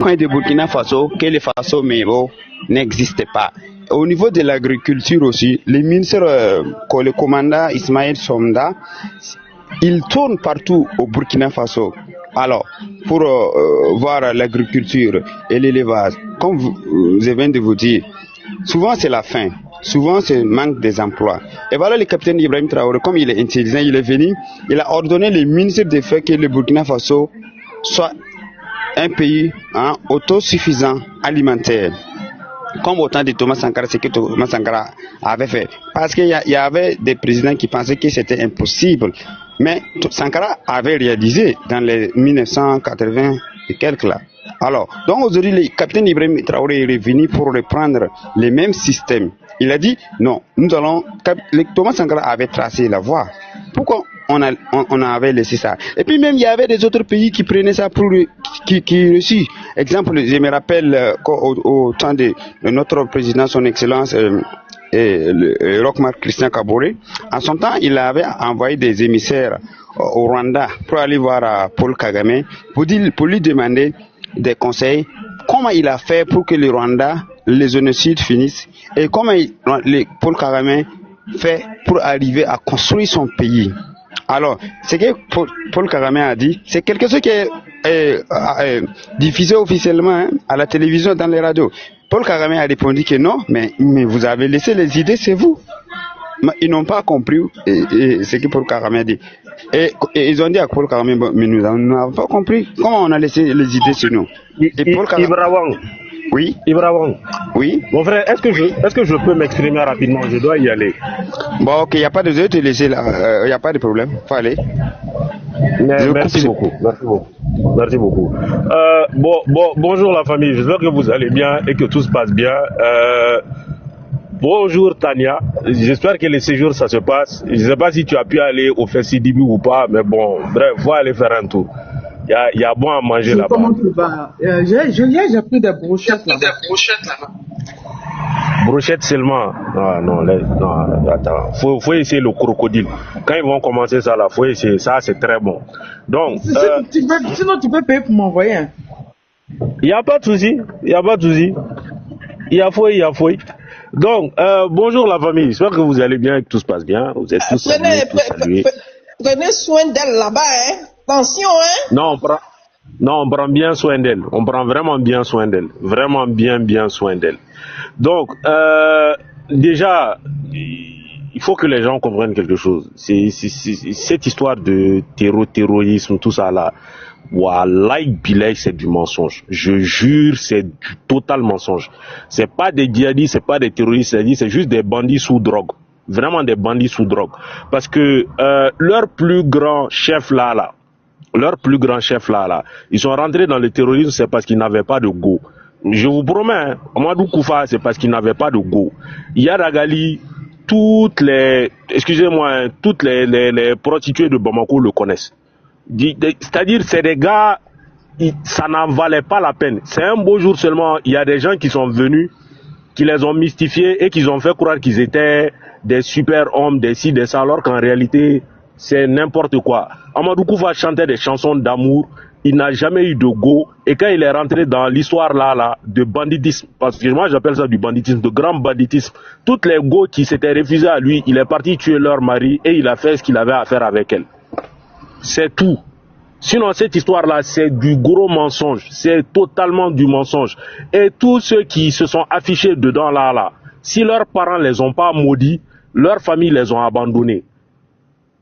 coin de Burkina Faso que le Faso Mero n'existe pas. Au niveau de l'agriculture aussi, le ministre, le commandant Ismaël Somda, il tourne partout au Burkina Faso. Alors, pour voir l'agriculture et l'élevage, comme je viens de vous dire, souvent c'est la faim, souvent c'est le manque des emplois. Et voilà le capitaine Ibrahim Traoré, comme il est intelligent, il est venu, il a ordonné le ministre des Faits que le Burkina Faso soit un pays autosuffisant alimentaire. Comme au temps de Thomas Sankara, ce que Thomas Sankara avait fait. Parce qu'il y avait des présidents qui pensaient que c'était impossible. Mais Sankara avait réalisé dans les 1980 et quelques là. Alors, donc aujourd'hui, le capitaine Ibrahim Traoré est revenu pour reprendre les mêmes systèmes. Il a dit, non, Thomas Sankara avait tracé la voie. Pourquoi on avait laissé ça? Et puis même, il y avait des autres pays qui prenaient ça pour qui réussissent. Exemple, je me rappelle au temps de notre président, son excellence, Roch-Marc Christian Kaboré, en son temps, il avait envoyé des émissaires au Rwanda pour aller voir Paul Kagame, pour lui demander des conseils, comment il a fait pour que le Rwanda, les génocides finissent, et comment Paul Kagame fait pour arriver à construire son pays. Alors, ce que Paul Kagame a dit, c'est quelque chose qui est diffusé officiellement à la télévision, dans les radios. Paul Kagame a répondu que non, mais vous avez laissé les idées, c'est vous. Mais ils n'ont pas compris ce que Paul Kagame a dit. Et ils ont dit à Paul Kagame, mais nous n'avons pas compris. Comment on a laissé les idées sur nous? Et Paul Kagame... Oui. Ibrahim. Oui. Mon frère, est-ce que je peux m'exprimer rapidement? Je dois y aller. Bon, ok, il n'y a pas de... Je vais te laisser là. Il n'y a pas de problème. Faut aller. Merci beaucoup. Merci beaucoup. Bonjour la famille. J'espère que vous allez bien et que tout se passe bien. Bonjour Tania. J'espère que le séjour ça se passe. Je ne sais pas si tu as pu aller au Festidibu ou pas, mais bon, bref, faut aller faire un tour. Il y a bon à manger là-bas. Comment tu vas? J'ai pris des brochettes là-bas. Brochettes seulement. Non, attends. Faut essayer le crocodile. Quand ils vont commencer ça là, faut essayer. Ça, c'est très bon. Donc, sinon tu peux payer pour m'envoyer. Il n'y a pas de souci. Il y a fouille. Donc, bonjour la famille. J'espère que vous allez bien et que tout se passe bien. Vous êtes tous salués. Prenez soin d'elle là-bas, hein. Attention, hein. Non, on prend bien soin d'elle. On prend vraiment bien soin d'elle. Vraiment bien soin d'elle. Donc, déjà, il faut que les gens comprennent quelque chose. C'est cette histoire de terrorisme, tout ça là. Wallahi bilay, c'est du mensonge. Je jure, c'est du total mensonge. C'est pas des djihadistes, c'est pas des terroristes, c'est juste des bandits sous drogue. Vraiment des bandits sous drogue. Parce que leur plus grand chef là, ils sont rentrés dans le terrorisme, c'est parce qu'ils n'avaient pas de go. Je vous promets, Amadou Koufa, c'est parce qu'ils n'avaient pas de go. Yadagali, toutes les prostituées de Bamako le connaissent. C'est-à-dire, c'est des gars, ça n'en valait pas la peine. C'est un beau jour seulement, il y a des gens qui sont venus, qui les ont mystifiés et qui ont fait croire qu'ils étaient des super hommes, des ci, des ça, alors qu'en réalité, c'est n'importe quoi. Amadou Koufa chantait des chansons d'amour, il n'a jamais eu de go, et quand il est rentré dans l'histoire là, de banditisme, parce que moi j'appelle ça du banditisme, de grand banditisme, toutes les go qui s'étaient refusées à lui, il est parti tuer leur mari et il a fait ce qu'il avait à faire avec elle. C'est tout. Sinon, cette histoire-là, c'est du gros mensonge. C'est totalement du mensonge. Et tous ceux qui se sont affichés dedans là, si leurs parents les ont pas maudits, leurs familles les ont abandonnés.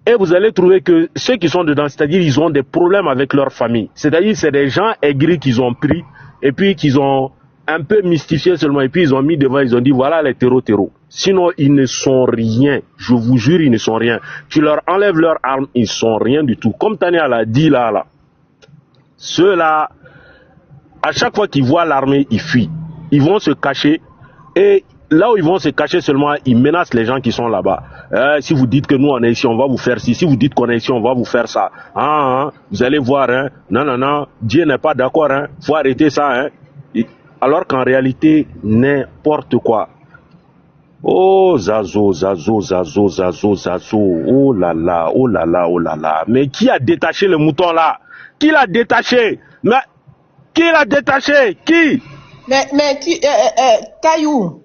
Et vous allez trouver que ceux qui sont dedans, c'est-à-dire ils ont des problèmes avec leur famille. C'est-à-dire c'est des gens aigris qu'ils ont pris et puis qu'ils ont un peu mystifié seulement. Et puis ils ont mis devant, ils ont dit voilà les terreaux. Sinon ils ne sont rien. Je vous jure, ils ne sont rien. Tu leur enlèves leurs armes, ils sont rien du tout. Comme Tania l'a dit là. Ceux-là, à chaque fois qu'ils voient l'armée, ils fuient. Ils vont se cacher et là où ils vont se cacher seulement, ils menacent les gens qui sont là-bas. Si vous dites que nous on est ici, on va vous faire ci. Si vous dites qu'on est ici, on va vous faire ça. Vous allez voir, hein. Non, Dieu n'est pas d'accord, hein. Faut arrêter ça, hein. Alors qu'en réalité, n'importe quoi. Oh Zazo. Oh là là. Mais qui a détaché le mouton là? Qui l'a détaché? Mais Qui l'a détaché? Qui? Mais qui, Caillou.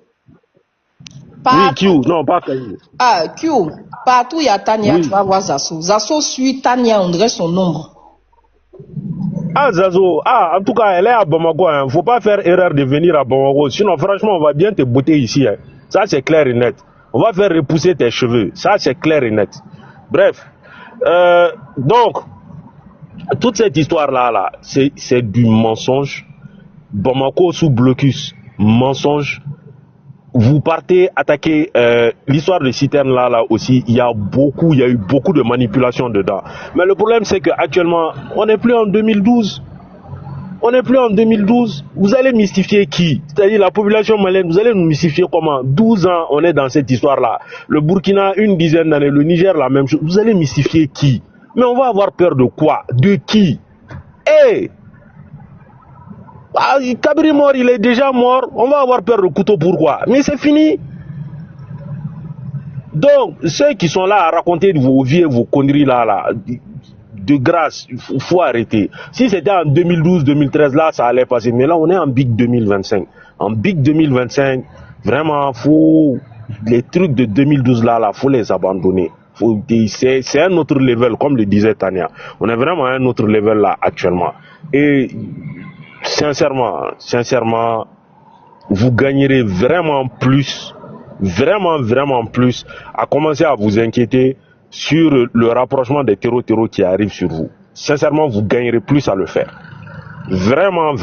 Oui, Q. Non, pas Caillou. Ah, Q. Partout il y a Tania, Oui. tu vas voir Zasso. Zasso suit Tania, on dirait son ombre. Ah, Zazo. Ah, en tout cas, elle est à Bamako. Hein. Faut pas faire erreur de venir à Bamako. Sinon, franchement, on va bien te botter ici. Hein. Ça, c'est clair et net. On va faire repousser tes cheveux. Ça, c'est clair et net. Bref. Donc, toute cette histoire-là, c'est du mensonge. Bamako sous blocus. Mensonge. Vous partez attaquer l'histoire de citerne là aussi, il y a eu beaucoup de manipulation dedans. Mais le problème c'est qu'actuellement, on n'est plus en 2012. On n'est plus en 2012. Vous allez mystifier qui? C'est-à-dire la population malienne, vous allez nous mystifier comment? 12 ans, on est dans cette histoire-là. Le Burkina, une dizaine d'années. Le Niger, la même chose. Vous allez mystifier qui? Mais on va avoir peur de quoi? De qui? Eh! Ah, Kabri mort, il est déjà mort. On va avoir peur de couteau, pourquoi? Mais c'est fini. Donc, ceux qui sont là à raconter vos vies et vos conneries là, de grâce, il faut arrêter. Si c'était en 2012-2013, là, ça allait passer. Mais là, on est en Big 2025. En Big 2025, vraiment, les trucs de 2012 là, faut les abandonner. C'est un autre level, comme le disait Tania. On est vraiment à un autre level là, actuellement. Et sincèrement, vous gagnerez vraiment plus, vraiment plus, à commencer à vous inquiéter sur le rapprochement des terreaux qui arrivent sur vous. Sincèrement, vous gagnerez plus à le faire. Vraiment.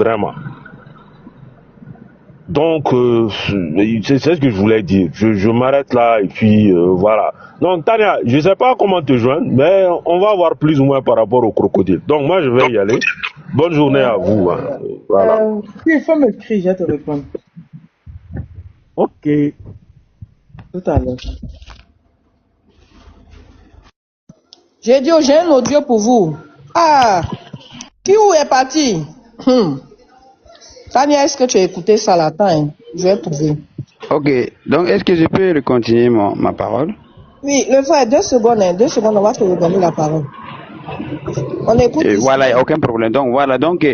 Donc, c'est ce que je voulais dire. Je m'arrête là et puis voilà. Donc, Tania, je ne sais pas comment te joindre, mais on va voir plus ou moins par rapport au crocodile. Donc, moi, je vais y aller. Bonne journée à vous. Hein. Voilà. Il faut m'écrire, je vais te répondre. Ok. Tout à l'heure. J'ai dit, j'ai un audio pour vous. Ah, qui est parti? Tania, est-ce que tu as écouté ça là? Attends, je vais trouver. Ok, donc est-ce que je peux continuer ma parole? Oui, le frère, 2 secondes, on va te redonner la parole. On écoute. Voilà, il n'y a aucun problème. Donc voilà, donc.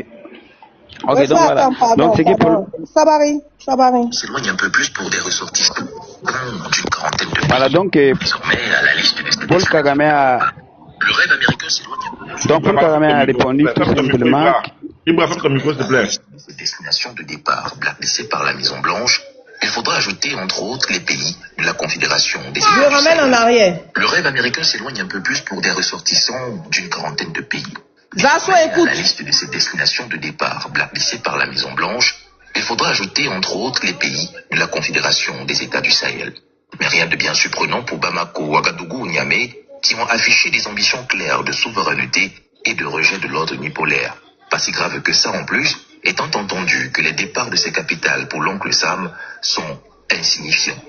Ok, frère, donc voilà. attends, pardon, donc c'est pardon. Sabari. On s'éloigne un peu plus pour des ressortissants d'une quarantaine de pays. Voilà, donc. Désormais, à la liste des Paul Kagame a. Le rêve américain s'éloigne un peu plus. Donc Paul Kagame a répondu tout simplement. Ibrahim, ferme ton micro, s'il te plaît. Destination de départ blacklistée par la Maison Blanche. Il faudra ajouter, entre autres, les pays de la Confédération des États. Je ramène en arrière. Le rêve américain s'éloigne un peu plus pour des ressortissants d'une quarantaine de pays. Zasso, écoute. À la liste de ces destinations de départ blacklistées par la Maison Blanche, il faudra ajouter, entre autres, les pays de la Confédération des États du Sahel. Mais rien de bien surprenant pour Bamako, Ouagadougou ou Niamey, qui ont affiché des ambitions claires de souveraineté et de rejet de l'ordre unipolaire. Pas si grave que ça en plus, étant entendu que les départs de ces capitales pour l'oncle Sam sont insignifiants.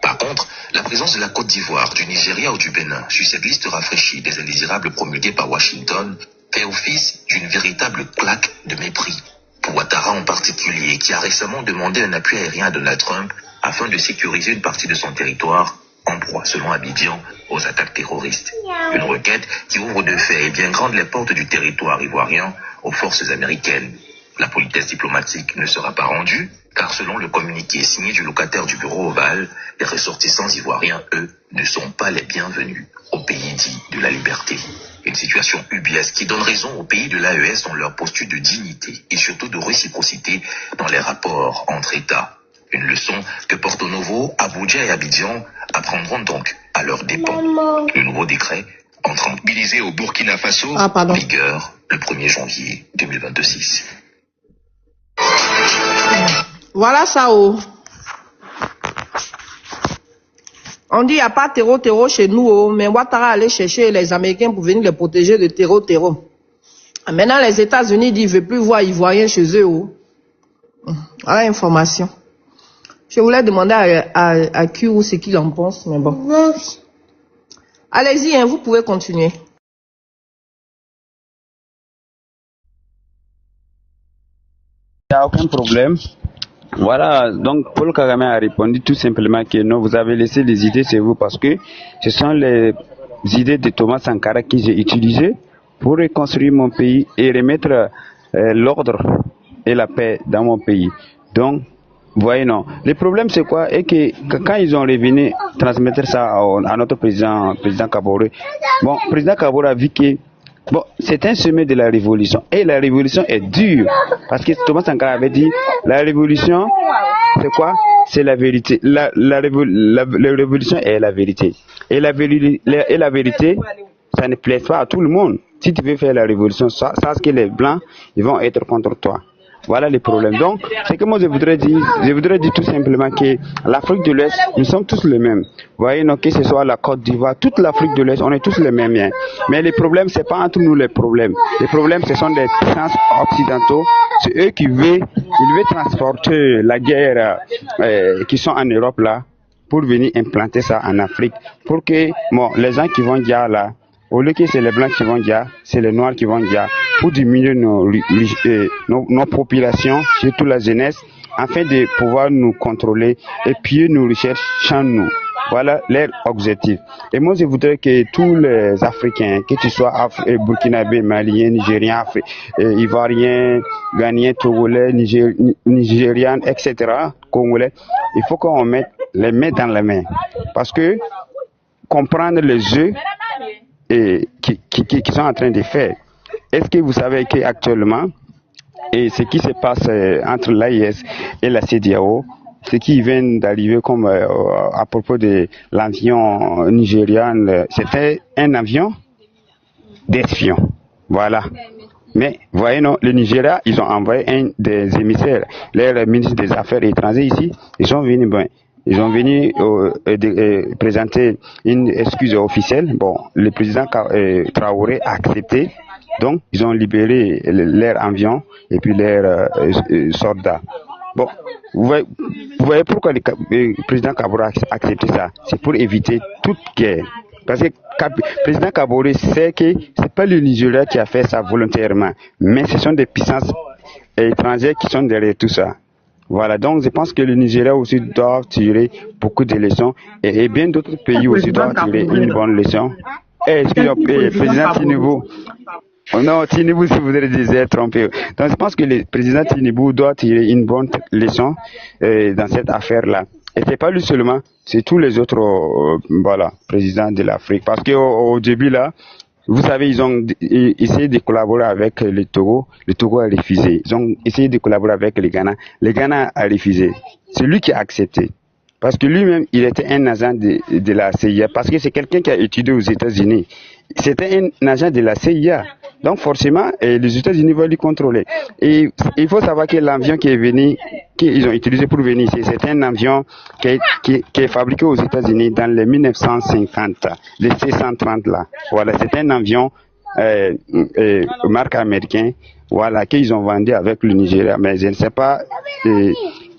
Par contre, la présence de la Côte d'Ivoire, du Nigeria ou du Bénin sur cette liste rafraîchie des indésirables promulgués par Washington fait office d'une véritable claque de mépris. Pour Ouattara en particulier, qui a récemment demandé un appui aérien à Donald Trump afin de sécuriser une partie de son territoire, en proie, selon Abidjan, aux attaques terroristes. Une requête qui ouvre de fait et bien grande les portes du territoire ivoirien aux forces américaines. La politesse diplomatique ne sera pas rendue, car selon le communiqué signé du locataire du bureau ovale, les ressortissants ivoiriens, eux, ne sont pas les bienvenus au pays dit de la liberté. Une situation ubuesque qui donne raison aux pays de l'AES dans leur posture de dignité et surtout de réciprocité dans les rapports entre États. Une leçon que Porto Novo, Abuja et Abidjan apprendront donc à leurs dépens. Le nouveau décret entre en mobilisé au Burkina Faso, vigueur le 1er janvier 2026. Voilà ça, oh. On dit qu'il n'y a pas terreau chez nous, oh, mais Ouattara allait chercher les Américains pour venir les protéger de terreau. Maintenant, les États-Unis disent qu'ils ne veulent plus voir Ivoiriens chez eux. Oh. Voilà l'information. Je voulais demander à Q ce qu'il en pense, mais bon. Allez-y, hein, vous pouvez continuer. Il n'y a aucun problème. Voilà, donc Paul Kagame a répondu tout simplement que non, vous avez laissé les idées chez vous parce que ce sont les idées de Thomas Sankara que j'ai utilisées pour reconstruire mon pays et remettre l'ordre et la paix dans mon pays. Donc, vous voyez, non. Le problème, c'est quoi? Et que quand ils ont revenu transmettre ça à notre président Kaboré, bon, président Kaboré a vu que bon, c'est un sommet de la révolution. Et la révolution est dure. Parce que Thomas Sankara avait dit, la révolution, c'est quoi? C'est la vérité. La révolution est la vérité. Et la vérité, ça ne plaît pas à tout le monde. Si tu veux faire la révolution, sache que les Blancs, ils vont être contre toi. Voilà les problèmes. Donc, c'est que moi je voudrais dire tout simplement que l'Afrique de l'Ouest, nous sommes tous les mêmes. Vous voyez, donc, que ce soit la Côte d'Ivoire, toute l'Afrique de l'Ouest, on est tous les mêmes. Hein. Mais les problèmes, c'est pas entre nous les problèmes. Les problèmes, ce sont des puissances occidentaux. C'est eux qui veulent transporter la guerre qui sont en Europe là, pour venir implanter ça en Afrique. Pour que, bon, les gens qui vont dire là, au lieu que c'est les Blancs qui vont dire, c'est les Noirs qui vont dire, pour diminuer nos populations, surtout la jeunesse, afin de pouvoir nous contrôler et puis nous recherchons nous. Voilà leur objectif. Et moi, je voudrais que tous les Africains, que tu sois Burkinabé, Malien, Nigérien, Ivoirien, Ghanéen, Togolais, Nigérian, etc., Congolais, il faut qu'on mette les mains dans les mains. Parce que comprendre les jeux qui sont en train de faire. Est-ce que vous savez qu'actuellement, et ce qui se passe entre l'AIS et la CEDEAO, ce qui vient d'arriver comme à propos de l'avion nigérian, c'était un avion d'espion. Voilà. Mais, voyez, non, le Nigeria, ils ont envoyé un des émissaires, les ministres des Affaires étrangères ici, ils sont venus, ils ont venu présenter une excuse officielle. Bon, le président Traoré a accepté. Donc, ils ont libéré leur avion et puis leurs soldats. Bon, vous voyez pourquoi le président Kaboré a accepté ça? C'est pour éviter toute guerre. Parce que le président Kaboré sait que c'est pas le Nigeria qui a fait ça volontairement, mais ce sont des puissances étrangères qui sont derrière tout ça. Voilà, donc je pense que le Nigeria aussi doit tirer beaucoup de leçons et bien d'autres pays aussi doivent tirer une bonne leçon. Excusez-moi, président Tinubu. Non, Tinubu, si vous disiez trompé. Donc je pense que le président Tinubu doit tirer une bonne leçon dans cette affaire-là. Et c'est pas lui seulement, c'est tous les autres présidents de l'Afrique. Parce qu'au début là, vous savez, ils ont essayé de collaborer avec le Togo a refusé. Ils ont essayé de collaborer avec le Ghana a refusé. C'est lui qui a accepté. Parce que lui-même, il était un agent de la CIA. Parce que c'est quelqu'un qui a étudié aux États-Unis. C'était un agent de la CIA. Donc forcément, les États-Unis vont lui contrôler. Et il faut savoir que l'avion qui est venu, qu'ils ont utilisé pour venir ici, c'est un avion qui est fabriqué aux États-Unis dans les 1950, les C-130 là. Voilà, c'est un avion marque américain, voilà, qu'ils ont vendu avec le Nigeria. Mais je ne sais pas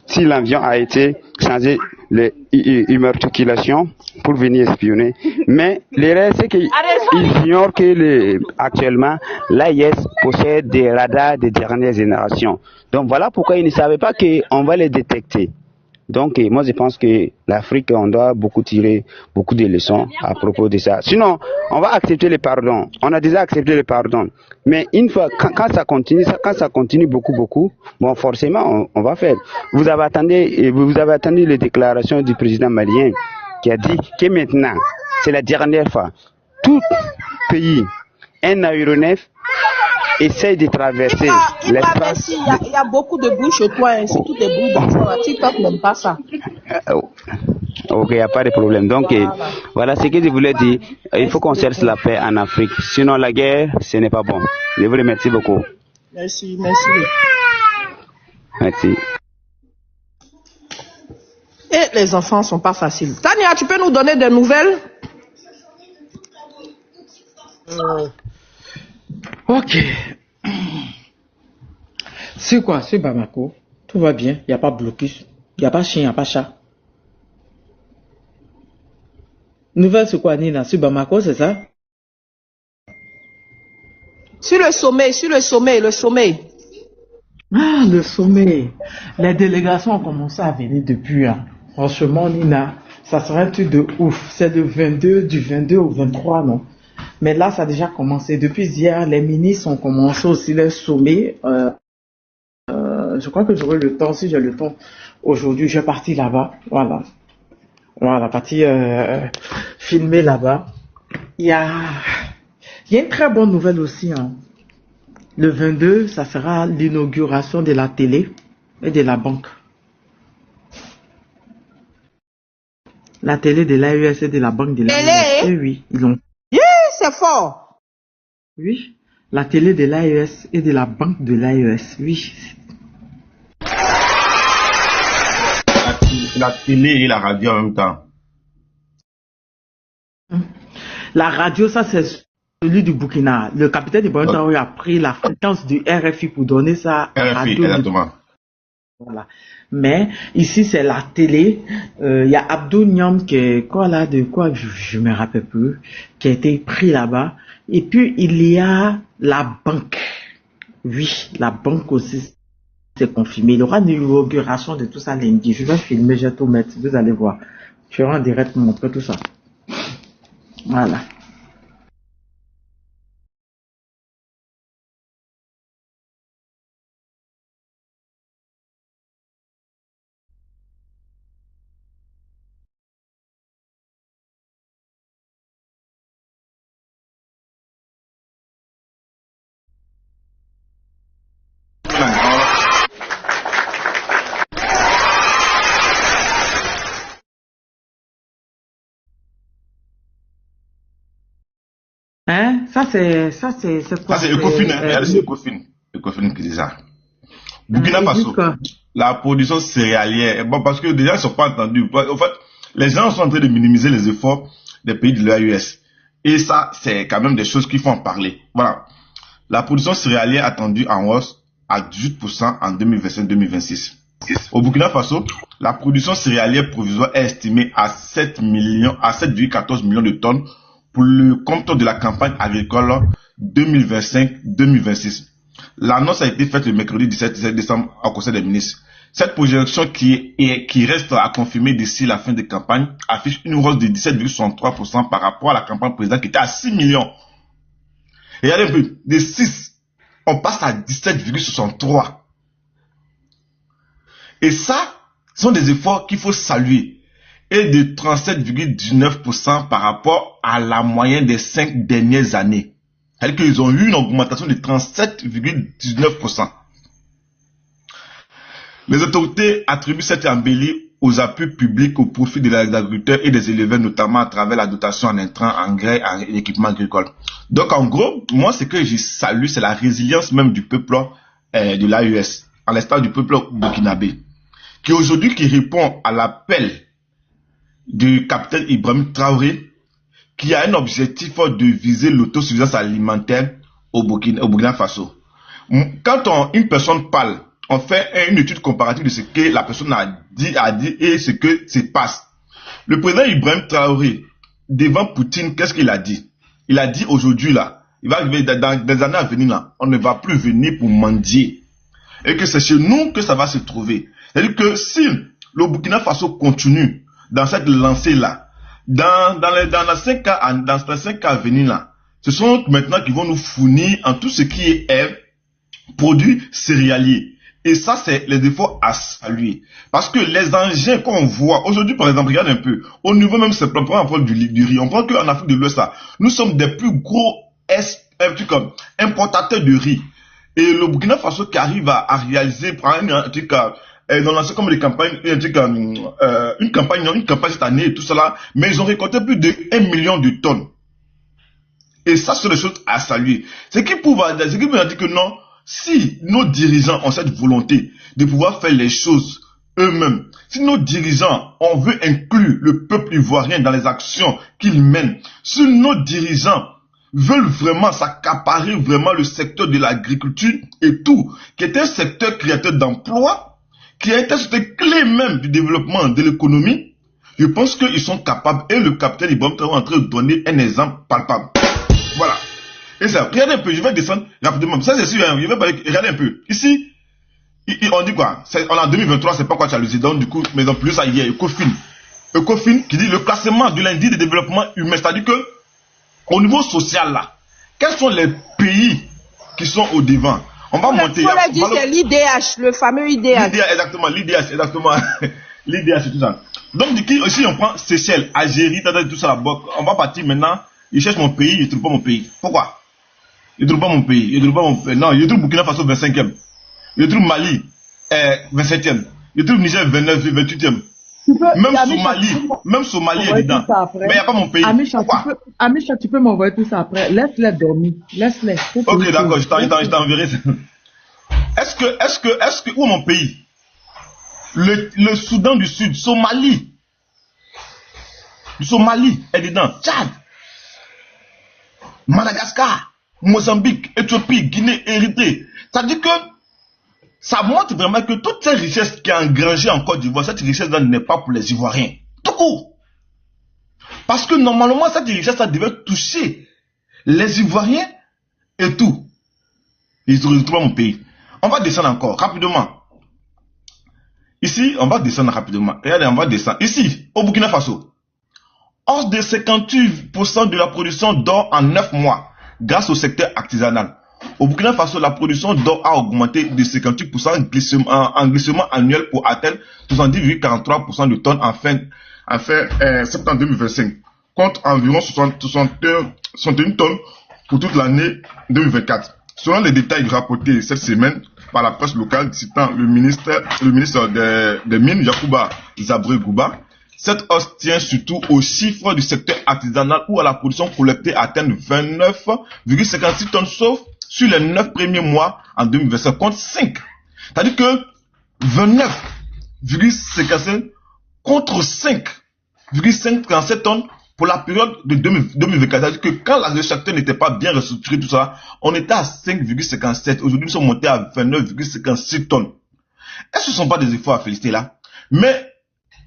si l'avion a été changé l'immatriculation pour venir espionner. Mais le reste, c'est qu'ils ignorent que actuellement, l'AIS possède des radars de dernière génération. Donc voilà pourquoi ils ne savaient pas qu'on va les détecter. Donc moi je pense que l'Afrique, on doit tirer beaucoup de leçons à propos de ça. Sinon, on va accepter le pardon. On a déjà accepté le pardon. Mais une fois, quand ça continue beaucoup, bon forcément on va faire. Vous avez attendu les déclarations du président malien qui a dit que maintenant, c'est la dernière fois, tout pays, un aéronef essaye de traverser l'espace. Il y a beaucoup de bruit chez toi, hein, surtout des bruits d'enfants. TikTok n'aime pas ça. Ok, il n'y a pas de problème. Donc, voilà ce que je voulais dire. Il faut qu'on cherche la paix en Afrique. Sinon, la guerre, ce n'est pas bon. Je vous remercie beaucoup. Merci. Merci. Et les enfants ne sont pas faciles. Tania, tu peux nous donner des nouvelles? Ok. C'est quoi? C'est Bamako. Tout va bien. Il n'y a pas de blocus. Il n'y a pas chien, il n'y a pas chat. Nouvelle, c'est quoi, Nina? Sur Bamako, c'est ça? Sur le sommet. Ah, le sommet. Les délégations ont commencé à venir depuis. Franchement, Nina, ça serait un truc de ouf. C'est du 22 au 23, non? Mais là, ça a déjà commencé. Depuis hier, les ministres ont commencé aussi le sommet Je crois que j'aurai le temps, si j'ai le temps. Aujourd'hui, je vais partir là-bas. Voilà. Voilà, partir filmer là-bas. Il y a une très bonne nouvelle aussi. Hein. Le 22, ça sera l'inauguration de la télé et de la banque. La télé de l'AES et de la banque de l'AES. Télé? Oui, ils l'ont. Yeah, c'est fort. Oui, la télé de l'AES et de la banque de l'AES. Oui. La télé et la radio en même temps. La radio, ça c'est celui du Burkina. Le capitaine Ibrahim Traoré a pris la fréquence du RFI pour donner ça à RFI, radio. exactement. Voilà. Mais ici c'est la télé. Il y a Abdou Niam qui est quoi là de quoi je me rappelle plus, qui a été pris là-bas. Et puis il y a la banque. Oui, la banque aussi c'est confirmé. Il y aura une inauguration de tout ça lundi. Je vais filmer, je vais tout mettre. Vous allez voir. Je vais en direct montrer tout ça. Voilà. Hein? Ça c'est quoi? Ça c'est Ecofin, hein. C'est Ecofin qui dit ça. Burkina Faso, la production céréalière, bon, parce que déjà ils ne sont pas entendus. En fait, les gens sont en train de minimiser les efforts des pays de l'AES. Et ça, c'est quand même des choses qu'il faut en parler. Voilà. La production céréalière attendue en hausse à 18% en 2025-2026. Au Burkina Faso, la production céréalière provisoire est estimée à 7,14 millions de tonnes pour le compte de la campagne agricole 2025-2026. L'annonce a été faite le mercredi 17 décembre au Conseil des ministres. Cette projection qui reste à confirmer d'ici la fin de campagne affiche une hausse de 17,63% par rapport à la campagne précédente qui était à 6 millions. Et regardez un peu, de 6, on passe à 17,63. Et ça, ce sont des efforts qu'il faut saluer. Et de 37,19% par rapport à la moyenne des 5 dernières années. C'est-à-dire qu'ils ont eu une augmentation de 37,19%. Les autorités attribuent cette embellie aux appuis publics au profit des agriculteurs et des éleveurs, notamment à travers la dotation en intrants, engrais et équipements agricoles. Donc en gros, moi ce que je salue, c'est la résilience même du peuple de l'AES, à l'instar du peuple burkinabé, qui aujourd'hui qui répond à l'appel du capitaine Ibrahim Traoré, qui a un objectif de viser l'autosuffisance alimentaire au Burkina Faso. Quand une personne parle, on fait une étude comparative de ce que la personne a dit et ce que se passe. Le président Ibrahim Traoré, devant Poutine, qu'est-ce qu'il a dit? Il a dit aujourd'hui là, il va arriver dans des années à venir là, on ne va plus venir pour mendier. Et que c'est chez nous que ça va se trouver. C'est-à-dire que si le Burkina Faso continue dans cette lancée-là, dans les 5 cas à venir là, ce sont maintenant qui vont nous fournir en tout ce qui est produits céréaliers. Et ça, c'est les efforts à saluer. Parce que les engins qu'on voit, aujourd'hui par exemple, regarde un peu, au niveau même, c'est prend du riz. On prend qu'en Afrique de l'Ouest, nous sommes des plus gros importateurs de riz. Et le Burkina Faso qui arrive à réaliser, par exemple, ils ont lancé comme des campagnes, une campagne cette année et tout cela, mais ils ont récolté plus de 1 million de tonnes. Et ça, c'est des choses à saluer. Ce qui peut dire que non, si nos dirigeants ont cette volonté de pouvoir faire les choses eux-mêmes, si nos dirigeants, on veut inclure le peuple ivoirien dans les actions qu'ils mènent, si nos dirigeants veulent vraiment s'accaparer vraiment le secteur de l'agriculture et tout, qui est un secteur créateur d'emplois, qui a été cette clé même du développement de l'économie, je pense qu'ils sont capables, et le capitaine Ibrahim Traoré est en train de donner un exemple palpable. Voilà. Et ça, regardez un peu, je vais descendre rapidement. Ça, c'est sûr, hein, je vais parler, regardez un peu. Ici, on dit quoi? On est en 2023, c'est pas quoi jalousie. Donc, du coup, mais en plus, ça y est, Ecofin. Ecofin qui dit le classement de l'indice de développement humain. C'est-à-dire que, au niveau social, là, quels sont les pays qui sont au devant? On va monter. Il faut leur dire c'est l'IDH, le fameux IDH. Exactement, l'IDH, exactement. L'IDH et tout ça. Donc, aussi, on prend Seychelles, Algérie, tout ça. On va partir maintenant. Ils cherchent mon pays, ils ne trouvent pas mon pays. Pourquoi? Ils ne trouvent pas mon pays. Ils ne trouvent pas mon pays. Non, ils trouvent Burkina Faso 25e. Ils trouvent Mali 27e. Ils trouvent Niger 29, 28e. Même Somalie est dedans. Mais il n'y a pas mon pays. Amisha, tu peux m'envoyer tout ça après. Laisse-les dormir. Laisse-les. Ok, d'accord, je t'enverrai. Est-ce que, où est mon pays? Le Soudan du Sud, Somalie. Le Somalie est dedans. Tchad. Madagascar, Mozambique, Éthiopie, Guinée, Érythrée. Ça dit que ça montre vraiment que toute cette richesse qui est engrangée en Côte d'Ivoire, cette richesse-là n'est pas pour les Ivoiriens. Tout court. Parce que normalement, cette richesse-là devait toucher les Ivoiriens et tout. Ils ne retrouvent pas mon pays. On va descendre encore, rapidement. Ici, on va descendre rapidement. Regardez, on va descendre. Ici, au Burkina Faso. Hausse de 58% de la production d'or en 9 mois, grâce au secteur artisanal. Au Burkina Faso, la production d'or a augmenté de 58% en glissement annuel pour atteindre 70,43% de tonnes en fin septembre 2025, contre environ 61 tonnes pour toute l'année 2024. Selon les détails rapportés cette semaine par la presse locale citant le ministre des Mines, Yacouba Zabré-Gouba, cette hausse tient surtout aux chiffres du secteur artisanal où la production collectée atteint 29,56 tonnes sauf sur les 9 premiers mois en 2025 contre 5. C'est-à-dire que 29,55 contre 5,57 tonnes pour la période de 2024. C'est-à-dire que quand le secteur n'était pas bien restructuré, tout ça, on était à 5,57. Aujourd'hui, nous sommes montés à 29,56 tonnes. Est-ce que ce ne sont pas des efforts à féliciter là? Mais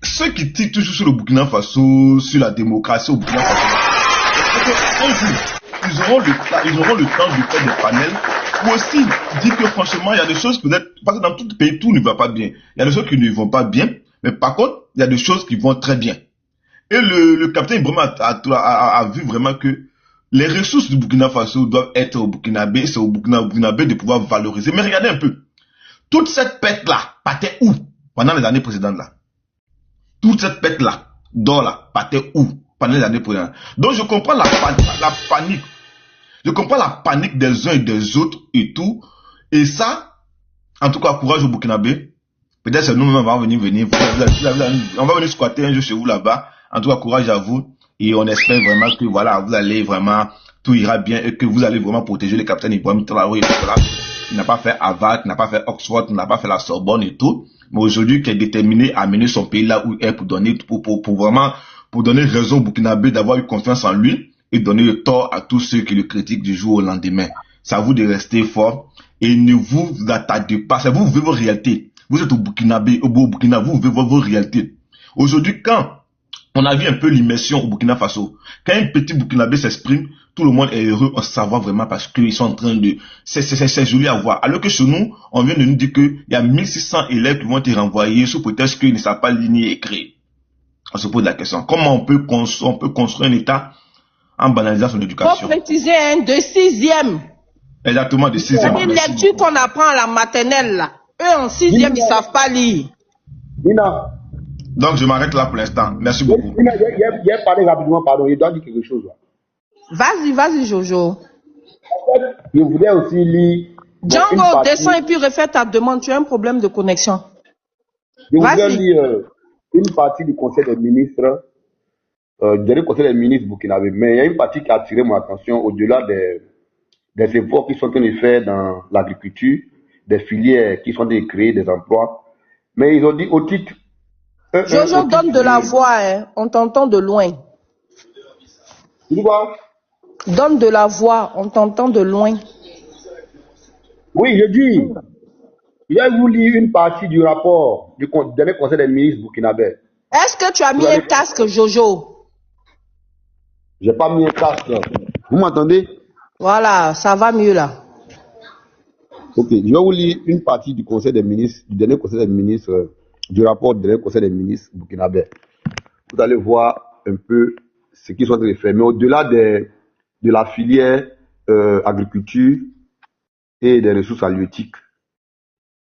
ceux qui tirent toujours sur le Burkina Faso, sur la démocratie au Burkina Faso, un jour, ils auront le temps de faire des panels pour aussi dire que franchement, il y a des choses peut-être, parce que dans tout le pays, tout ne va pas bien. Il y a des choses qui ne vont pas bien, mais par contre, il y a des choses qui vont très bien. Et le capitaine Ibrahim a vu vraiment que les ressources du Burkina Faso doivent être au Burkinabé, c'est au Burkinabé de pouvoir valoriser. Mais regardez un peu, toute cette pète-là partait où pendant les années précédentes là? Toute cette pète-là, d'or là, partait où pendant les années précédentes? Donc je comprends la panique. Je comprends la panique des uns et des autres et tout. Et ça, en tout cas, courage au Burkinabé. Peut-être c'est nous-mêmes, on va venir. On va venir squatter un jour chez vous là-bas. En tout cas, courage à vous. Et on espère vraiment que voilà, vous allez vraiment, tout ira bien et que vous allez vraiment protéger les capitaines Ibrahim Traoré et tout là. Il n'a pas fait Harvard, il n'a pas fait Oxford, il n'a pas fait la Sorbonne et tout. Mais aujourd'hui, qui est déterminé à mener son pays là où il est pour donner, pour donner raison au Burkinabé d'avoir eu confiance en lui et donner le tort à tous ceux qui le critiquent du jour au lendemain. C'est à vous de rester fort et ne vous attardez pas. C'est vous vivez vos réalités. Vous êtes au Burkinabé, au Burkina, vous vivez vos réalités. Aujourd'hui, quand on a vu un peu l'immersion au Burkina Faso, quand un petit Burkinabé s'exprime, tout le monde est heureux en savoir vraiment parce qu'ils sont en train de... C'est joli à voir. Alors que chez nous, on vient de nous dire qu'il y a 1600 élèves qui vont être renvoyés sous prétexte qu'ils ne savent pas lire et écrire. On se pose la question. Comment on peut construire un État en banalisant son éducation? Faut préciser, hein, de 6e. Exactement, de 6e. C'est une lecture qu'on apprend à la maternelle, là. Eux, en 6e, ils ne savent pas lire. Nina. Donc, je m'arrête là pour l'instant. Merci beaucoup. Nina, j'ai parlé rapidement, pardon. Je dois dire quelque chose, là. Vas-y, Jojo. En fait, je voulais aussi lire... Django, descends et puis refais ta demande. Tu as un problème de connexion. Je voulais lire une partie du Conseil des ministres, du dernier Conseil des ministres burkinabé. Mais il y a une partie qui a attiré mon attention au-delà des efforts qui sont en train de faire dans l'agriculture, des filières qui sont en train de créer des emplois. Mais ils ont dit au titre... Jojo, donne de la voix, hein. On t'entend de loin. Tu dis quoi? Donne de la voix, on t'entend de loin. Oui, je dis, j'ai voulu lire une partie du rapport du dernier Conseil des ministres burkinabé. Est-ce que tu as mis un casque, Jojo? J'ai pas mis un casque. Vous m'entendez? Voilà, ça va mieux là. Ok, je vais vous lire une partie du Conseil des ministres, du dernier Conseil des ministres, du rapport du dernier Conseil des ministres burkinabé. Vous allez voir un peu ce qu'ils sont en train de faire. Mais au-delà de la filière agriculture, et des ressources halieutiques.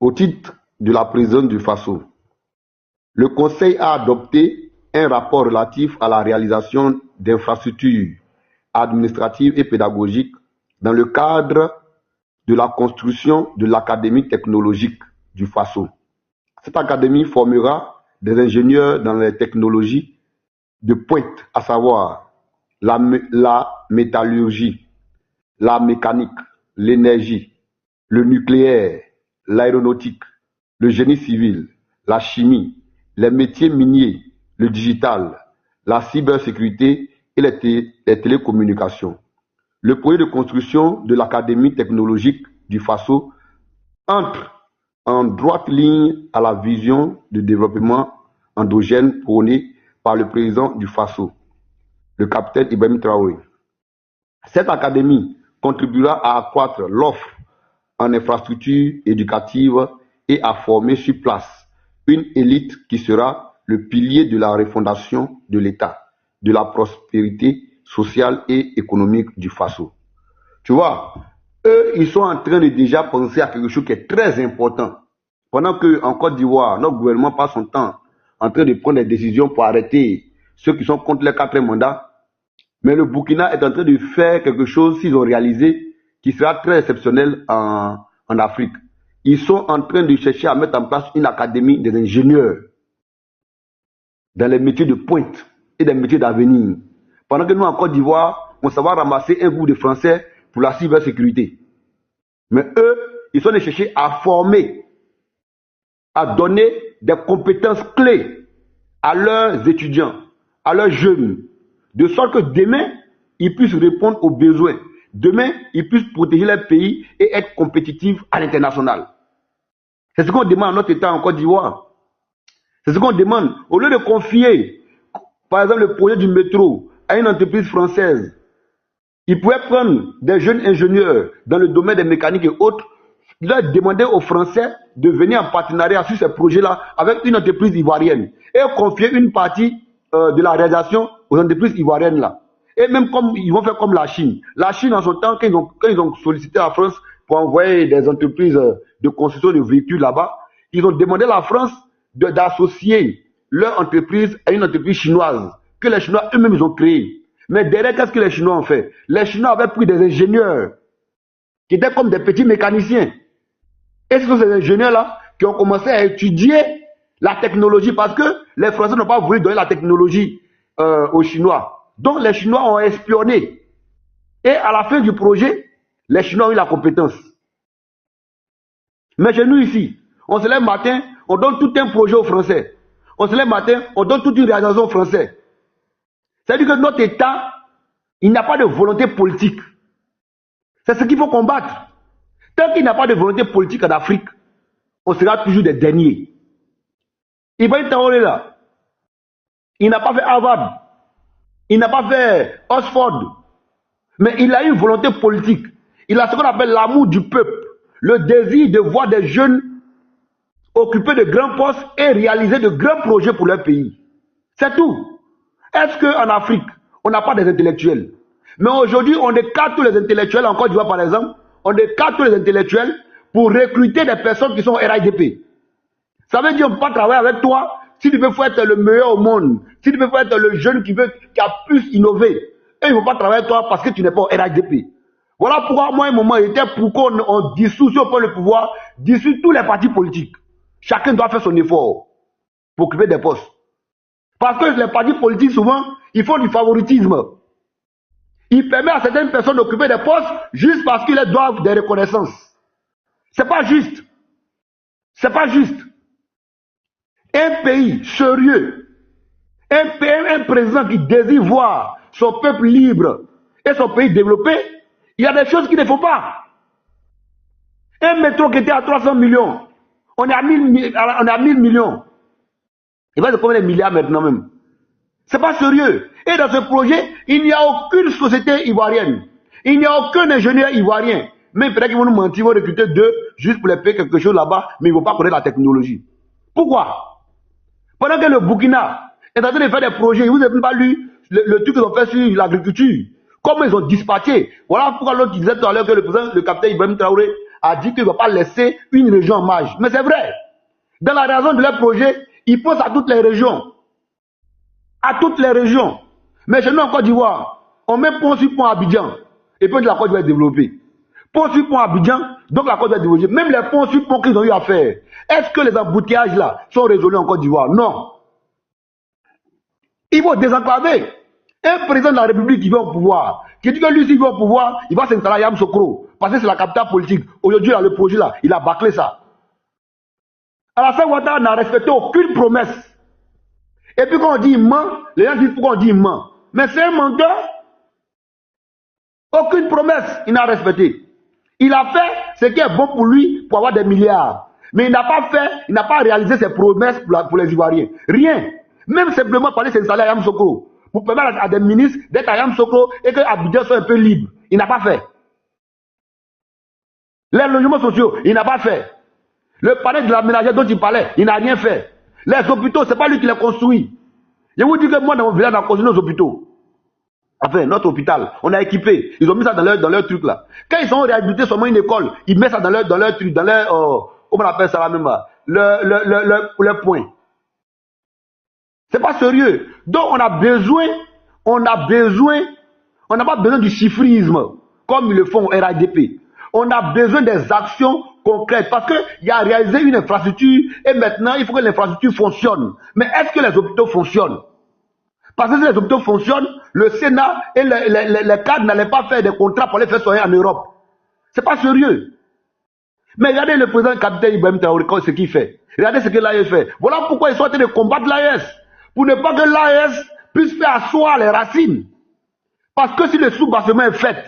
Au titre de la présidence du Faso, le Conseil a adopté un rapport relatif à la réalisation d'infrastructures administratives et pédagogiques dans le cadre de la construction de l'Académie technologique du Faso. Cette académie formera des ingénieurs dans les technologies de pointe, à savoir la métallurgie, la mécanique, l'énergie, le nucléaire, l'aéronautique, le génie civil, la chimie, les métiers miniers, le digital, la cybersécurité et les télécommunications. Le projet de construction de l'Académie technologique du Faso entre en droite ligne à la vision de développement endogène prônée par le président du Faso, le capitaine Ibrahim Traoré. Cette académie contribuera à accroître l'offre en infrastructures éducatives et à former sur place une élite qui sera le pilier de la refondation de l'État, de la prospérité sociale et économique du Faso. Tu vois, eux, ils sont en train de déjà penser à quelque chose qui est très important. Pendant qu'en Côte d'Ivoire, notre gouvernement passe son temps en train de prendre des décisions pour arrêter ceux qui sont contre les 4 mandats, mais le Burkina est en train de faire quelque chose, s'ils ont réalisé, qui sera très exceptionnel en Afrique. Ils sont en train de chercher à mettre en place une académie des ingénieurs dans les métiers de pointe et des métiers d'avenir. Pendant que nous, en Côte d'Ivoire, on saura ramasser un groupe de Français pour la cybersécurité. Mais eux, ils sont allés chercher à former, à donner des compétences clés à leurs étudiants, à leurs jeunes, de sorte que demain, ils puissent répondre aux besoins. Demain, ils puissent protéger leur pays et être compétitifs à l'international. C'est ce qu'on demande à notre État en Côte d'Ivoire. C'est ce qu'on demande. Au lieu de confier, par exemple, le projet du métro à une entreprise française, ils pouvaient prendre des jeunes ingénieurs dans le domaine des mécaniques et autres, leur demander aux Français de venir en partenariat sur ces projets-là avec une entreprise ivoirienne et confier une partie de la réalisation aux entreprises ivoiriennes là. Et même comme ils vont faire comme la Chine. La Chine, en son temps, quand ils ont sollicité la France pour envoyer des entreprises de construction de véhicules là-bas, ils ont demandé à la France d'associer leur entreprise à une entreprise chinoise que les Chinois eux-mêmes ils ont créée. Mais derrière, qu'est-ce que les Chinois ont fait? Les Chinois avaient pris des ingénieurs qui étaient comme des petits mécaniciens. Et ce sont ces ingénieurs-là qui ont commencé à étudier la technologie parce que les Français n'ont pas voulu donner la technologie aux Chinois. Donc les Chinois ont espionné. Et à la fin du projet, les Chinois ont eu la compétence. Mais chez nous ici, on se lève matin, on donne tout un projet aux Français. On se lève matin, on donne toute une réalisation aux Français. C'est-à-dire que notre État, il n'a pas de volonté politique. C'est ce qu'il faut combattre. Tant qu'il n'y a pas de volonté politique en Afrique, on sera toujours des derniers. Ibrahim Traoré là, il n'a pas fait Harvard, il n'a pas fait Oxford, mais il a une volonté politique. Il a ce qu'on appelle l'amour du peuple, le désir de voir des jeunes occuper de grands postes et réaliser de grands projets pour leur pays. C'est tout. Est-ce qu'en Afrique, on n'a pas des intellectuels? Mais aujourd'hui, on écarte tous les intellectuels, en Côte d'Ivoire par exemple, on écarte tous les intellectuels pour recruter des personnes qui sont RIDP. Ça veut dire qu'on ne peut pas travailler avec toi si tu veux être le meilleur au monde, si tu veux être le jeune qui a plus innové. Et ils ne vont pas travailler avec toi parce que tu n'es pas au RIDP. Voilà pourquoi moi, à un moment, il était pour qu'on dissout, si on prend le pouvoir, dissout tous les partis politiques. Chacun doit faire son effort pour occuper des postes. Parce que les partis politiques, souvent, ils font du favoritisme. Ils permettent à certaines personnes d'occuper des postes juste parce qu'ils leur doivent des reconnaissances. C'est pas juste. C'est pas juste. Un pays sérieux, un président qui désire voir son peuple libre et son pays développé, il y a des choses qu'il ne faut pas. Un métro qui était à 300 millions, on est à 1000 millions. Il va de combien de milliards maintenant même? C'est pas sérieux. Et dans ce projet, il n'y a aucune société ivoirienne. Il n'y a aucun ingénieur ivoirien. Même peut-être qu'ils vont nous mentir, ils vont recruter deux juste pour les payer quelque chose là-bas, mais ils ne vont pas connaître la technologie. Pourquoi? Pendant que le Burkina est en train de faire des projets, vous n'avez pas lu le truc qu'ils ont fait sur l'agriculture. Comment ils ont dispatché. Voilà pourquoi l'autre disait tout à l'heure que le capitaine Ibrahim Traoré a dit qu'il ne va pas laisser une région en marge. Mais c'est vrai. Dans la raison de leur projet, ils pensent à toutes les régions. À toutes les régions. Mais chez nous en Côte d'Ivoire, on met pont sur pont à Abidjan. Et puis la Côte d'Ivoire est développée. Pont sur pont à Abidjan, donc la Côte d'Ivoire est développée. Même les ponts sur pont qu'ils ont eu à faire, est-ce que les embouteillages là sont résolus en Côte d'Ivoire? Non. Il faut désenclaver. Un président de la République qui vient au pouvoir, qui dit que lui, s'il vient au pouvoir, il va s'installer à Yamoussoukro, parce que c'est la capitale politique. Aujourd'hui, le projet là, il a bâclé ça. Alassane Ouattara n'a respecté aucune promesse. Et puis quand on dit il ment, les gens disent pourquoi on dit il ment. Mais c'est un menteur. Aucune promesse il n'a respecté. Il a fait ce qui est bon pour lui pour avoir des milliards. Mais il n'a pas fait, il n'a pas réalisé ses promesses pour les Ivoiriens. Rien. Même simplement parler s'installer à Yamoussoukro. Pour permettre à des ministres d'être à Yamoussoukro et que Abidjan soit un peu libre. Il n'a pas fait. Les logements sociaux, il n'a pas fait. Le palais de l'aménageur dont il parlait, il n'a rien fait. Les hôpitaux, ce n'est pas lui qui les construit. Je vous dis que moi, dans mon village, on a construit nos hôpitaux. Enfin, notre hôpital, on a équipé. Ils ont mis ça dans leur truc là. Quand ils ont réhabilité seulement une école, ils mettent ça dans leur truc, dans leur, comment on appelle ça là même, le point. C'est pas sérieux. Donc on n'a pas besoin du chiffrisme, comme ils le font au RADP. On a besoin des actions concrètes, parce qu'il y a réalisé une infrastructure, et maintenant il faut que l'infrastructure fonctionne. Mais est-ce que les hôpitaux fonctionnent? Parce que si les hôpitaux fonctionnent, le Sénat et les cadres n'allaient pas faire des contrats pour les faire soigner en Europe. C'est pas sérieux. Mais regardez le président capitaine Ibrahim Traoré, ce qu'il fait. Regardez ce que l'AES fait. Voilà pourquoi ils sont en train de combattre l'AES. Pour ne pas que l'AES puisse faire asseoir les racines. Parce que si le sous-bassement est fait,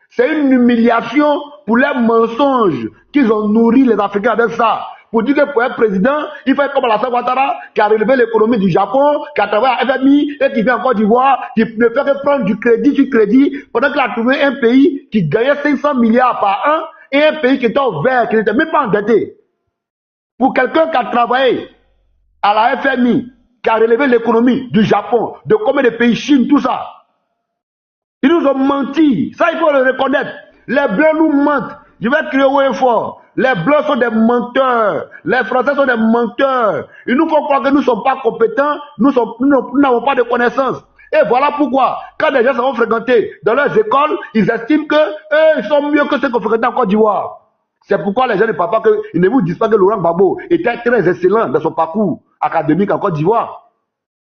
c'est une humiliation pour les mensonges qu'ils ont nourri les Africains avec ça. Pour dire que pour un président, il faut être comme Alassane Ouattara, qui a relevé l'économie du Japon, qui a travaillé à FMI et qui vient en Côte d'Ivoire, qui ne fait que prendre du crédit sur crédit, pendant qu'il a trouvé un pays qui gagnait 500 milliards par an et un pays qui était au vert, qui n'était même pas endetté. Pour quelqu'un qui a travaillé à la FMI, qui a relevé l'économie du Japon, de combien de pays, Chine, tout ça. Ils nous ont menti. Ça, il faut le reconnaître. Les Blancs nous mentent. Je vais crier haut et fort. Les Blancs sont des menteurs. Les Français sont des menteurs. Ils nous font croire que nous ne sommes pas compétents. Nous n'avons pas de connaissances. Et voilà pourquoi, quand les gens sont fréquentés dans leurs écoles, ils estiment que ils sont mieux que ceux qu'on fréquentait en Côte d'Ivoire. C'est pourquoi les gens ne parlent pas que, ils ne vous disent pas que Laurent Gbagbo était très excellent dans son parcours académique en Côte d'Ivoire.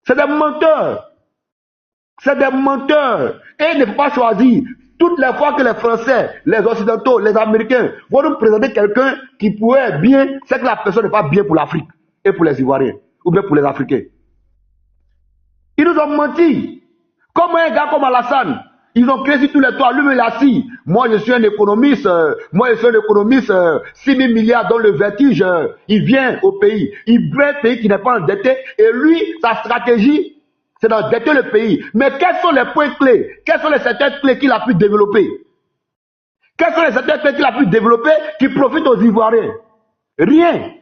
C'est des menteurs. C'est des menteurs. Et il ne faut pas choisir. Toutes les fois que les Français, les Occidentaux, les Américains vont nous présenter quelqu'un qui pourrait être bien, c'est que la personne n'est pas bien pour l'Afrique et pour les Ivoiriens, ou bien pour les Africains. Ils nous ont menti. Comme un gars comme Alassane, ils ont créé sur tous les toits, lui il a dit, moi je suis un économiste, 6 000 milliards dans le vertige, il vient au pays, il veut un pays qui n'est pas endetté, et lui, sa stratégie, c'est d'endetter le pays. Mais quels sont les points clés? Quels sont les secteurs clés qu'il a pu développer? Quels sont les secteurs clés qu'il a pu développer qui profitent aux Ivoiriens? Rien.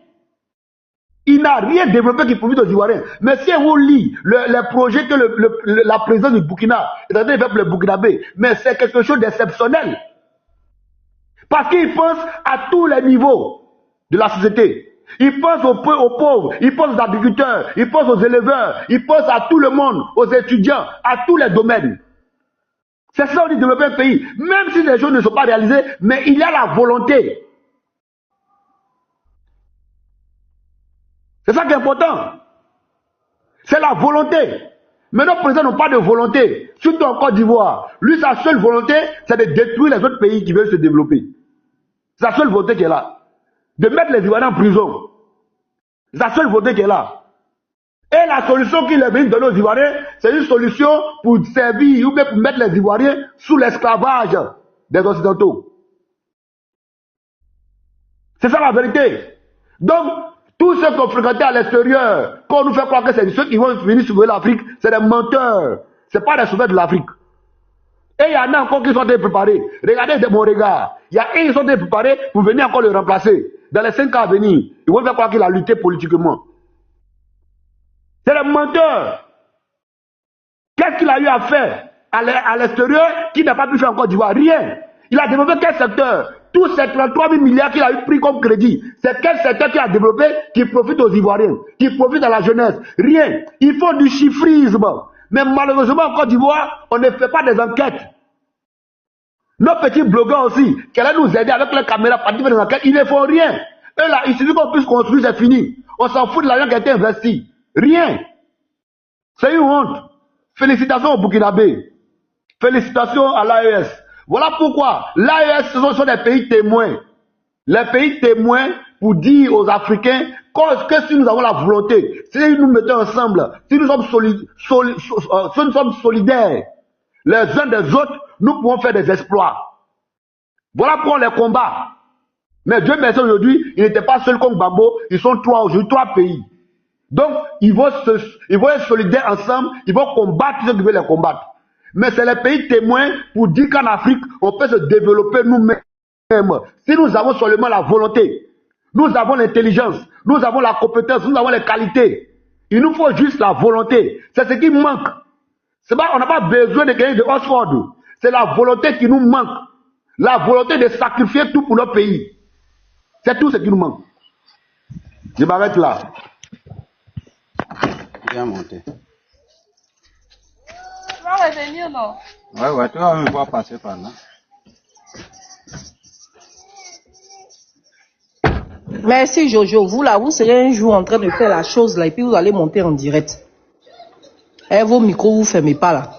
Il n'a rien développé qui profite aux Ivoiriens. Mais si on lit les projets que la présidence du Burkina est en train de faire pour le Burkinabé, mais c'est quelque chose d'exceptionnel. Parce qu'il pense à tous les niveaux de la société. Il pense aux pauvres, il pense aux agriculteurs, il pense aux éleveurs, il pense à tout le monde, aux étudiants, à tous les domaines. C'est ça on dit développer un pays. Même si les choses ne sont pas réalisées, mais il y a la volonté. C'est ça qui est important. C'est la volonté. Mais nos présidents n'ont pas de volonté. Surtout en Côte d'Ivoire. Lui, sa seule volonté, c'est de détruire les autres pays qui veulent se développer. C'est la seule volonté qui est là. De mettre les Ivoiriens en prison. C'est la seule volonté qui est là. Et la solution qu'il est venu donner aux Ivoiriens, c'est une solution pour servir ou bien pour mettre les Ivoiriens sous l'esclavage des Occidentaux. C'est ça la vérité. Donc, tous ceux qu'on fréquentait à l'extérieur, qu'on nous fait croire que c'est ceux qui vont venir sauver l'Afrique, c'est des menteurs. Ce n'est pas des sauveurs de l'Afrique. Et il y en a encore qui sont en train de préparer. Regardez de mon regard. Il y a un qui sont en train de préparer pour venir encore le remplacer. Dans les 5 ans à venir, ils vont faire croire qu'il a lutté politiquement. C'est des menteurs. Qu'est-ce qu'il a eu à faire à l'extérieur qui n'a pas pu faire en Côte d'Ivoire? Rien. Il a développé quel secteur? Tous ces 33 000 milliards qu'il a eu pris comme crédit, c'est quel secteur qui a développé, qui profite aux Ivoiriens, qui profite à la jeunesse? Rien. Il faut du chiffrisme. Mais malheureusement, en Côte d'Ivoire, on ne fait pas des enquêtes. Nos petits blogueurs aussi, qui allaient nous aider avec les caméras, participer des enquêtes, ils ne font rien. Eux là, il suffit qu'on puisse construire, c'est fini. On s'en fout de l'argent qui a été investi. Rien. C'est une honte. Félicitations au Burkinabé. Félicitations à l'AES. Voilà pourquoi l'AES, ce sont des pays témoins. Les pays témoins pour dire aux Africains que si nous avons la volonté, si nous nous mettons ensemble, si nous sommes solidaires les uns des autres, nous pouvons faire des exploits. Voilà pourquoi on les combat. Mais Dieu merci aujourd'hui, ils n'étaient pas seuls comme Gbagbo, ils sont aujourd'hui 3 pays. Donc, ils vont être solidaires ensemble, ils vont combattre ceux qui veulent les combattre. Mais c'est les pays témoins pour dire qu'en Afrique, on peut se développer nous-mêmes. Si nous avons seulement la volonté, nous avons l'intelligence, nous avons la compétence, nous avons les qualités. Il nous faut juste la volonté. C'est ce qui manque. C'est pas, on n'a pas besoin de gagner de Oxford. C'est la volonté qui nous manque. La volonté de sacrifier tout pour notre pays. C'est tout ce qui nous manque. Je m'arrête là. Bien monté. Tu vas revenir, non? Ouais, tu vas me voir passer par là. Merci Jojo. Vous là, vous serez un jour en train de faire la chose là et puis vous allez monter en direct. Et vos micros, vous fermez pas là.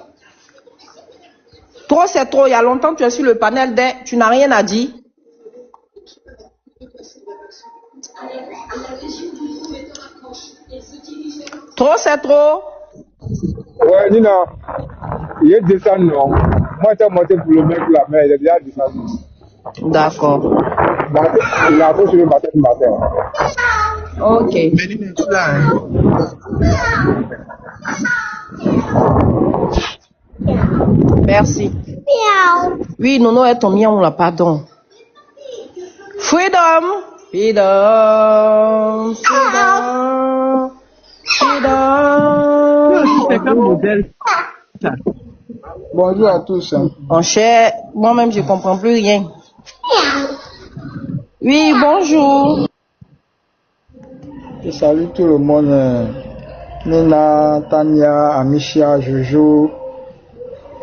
Trop c'est trop. Il y a longtemps tu es sur le panel tu n'as rien à dire. Trop c'est trop. Ouais, Nina, il est descendu, non. Moi, j'ai monté pour le mec là, mais il est déjà descendu. D'accord. Il a appris sur le matin du matin. Ok. Merci. Oui, Nono est ton miaou là, pardon. Freedom. Freedom. Freedom. Freedom. Bonjour à tous. En cher, moi-même je comprends plus rien. Oui, bonjour. Je salue tout le monde. Nina, Tania, Amicia, Jojo,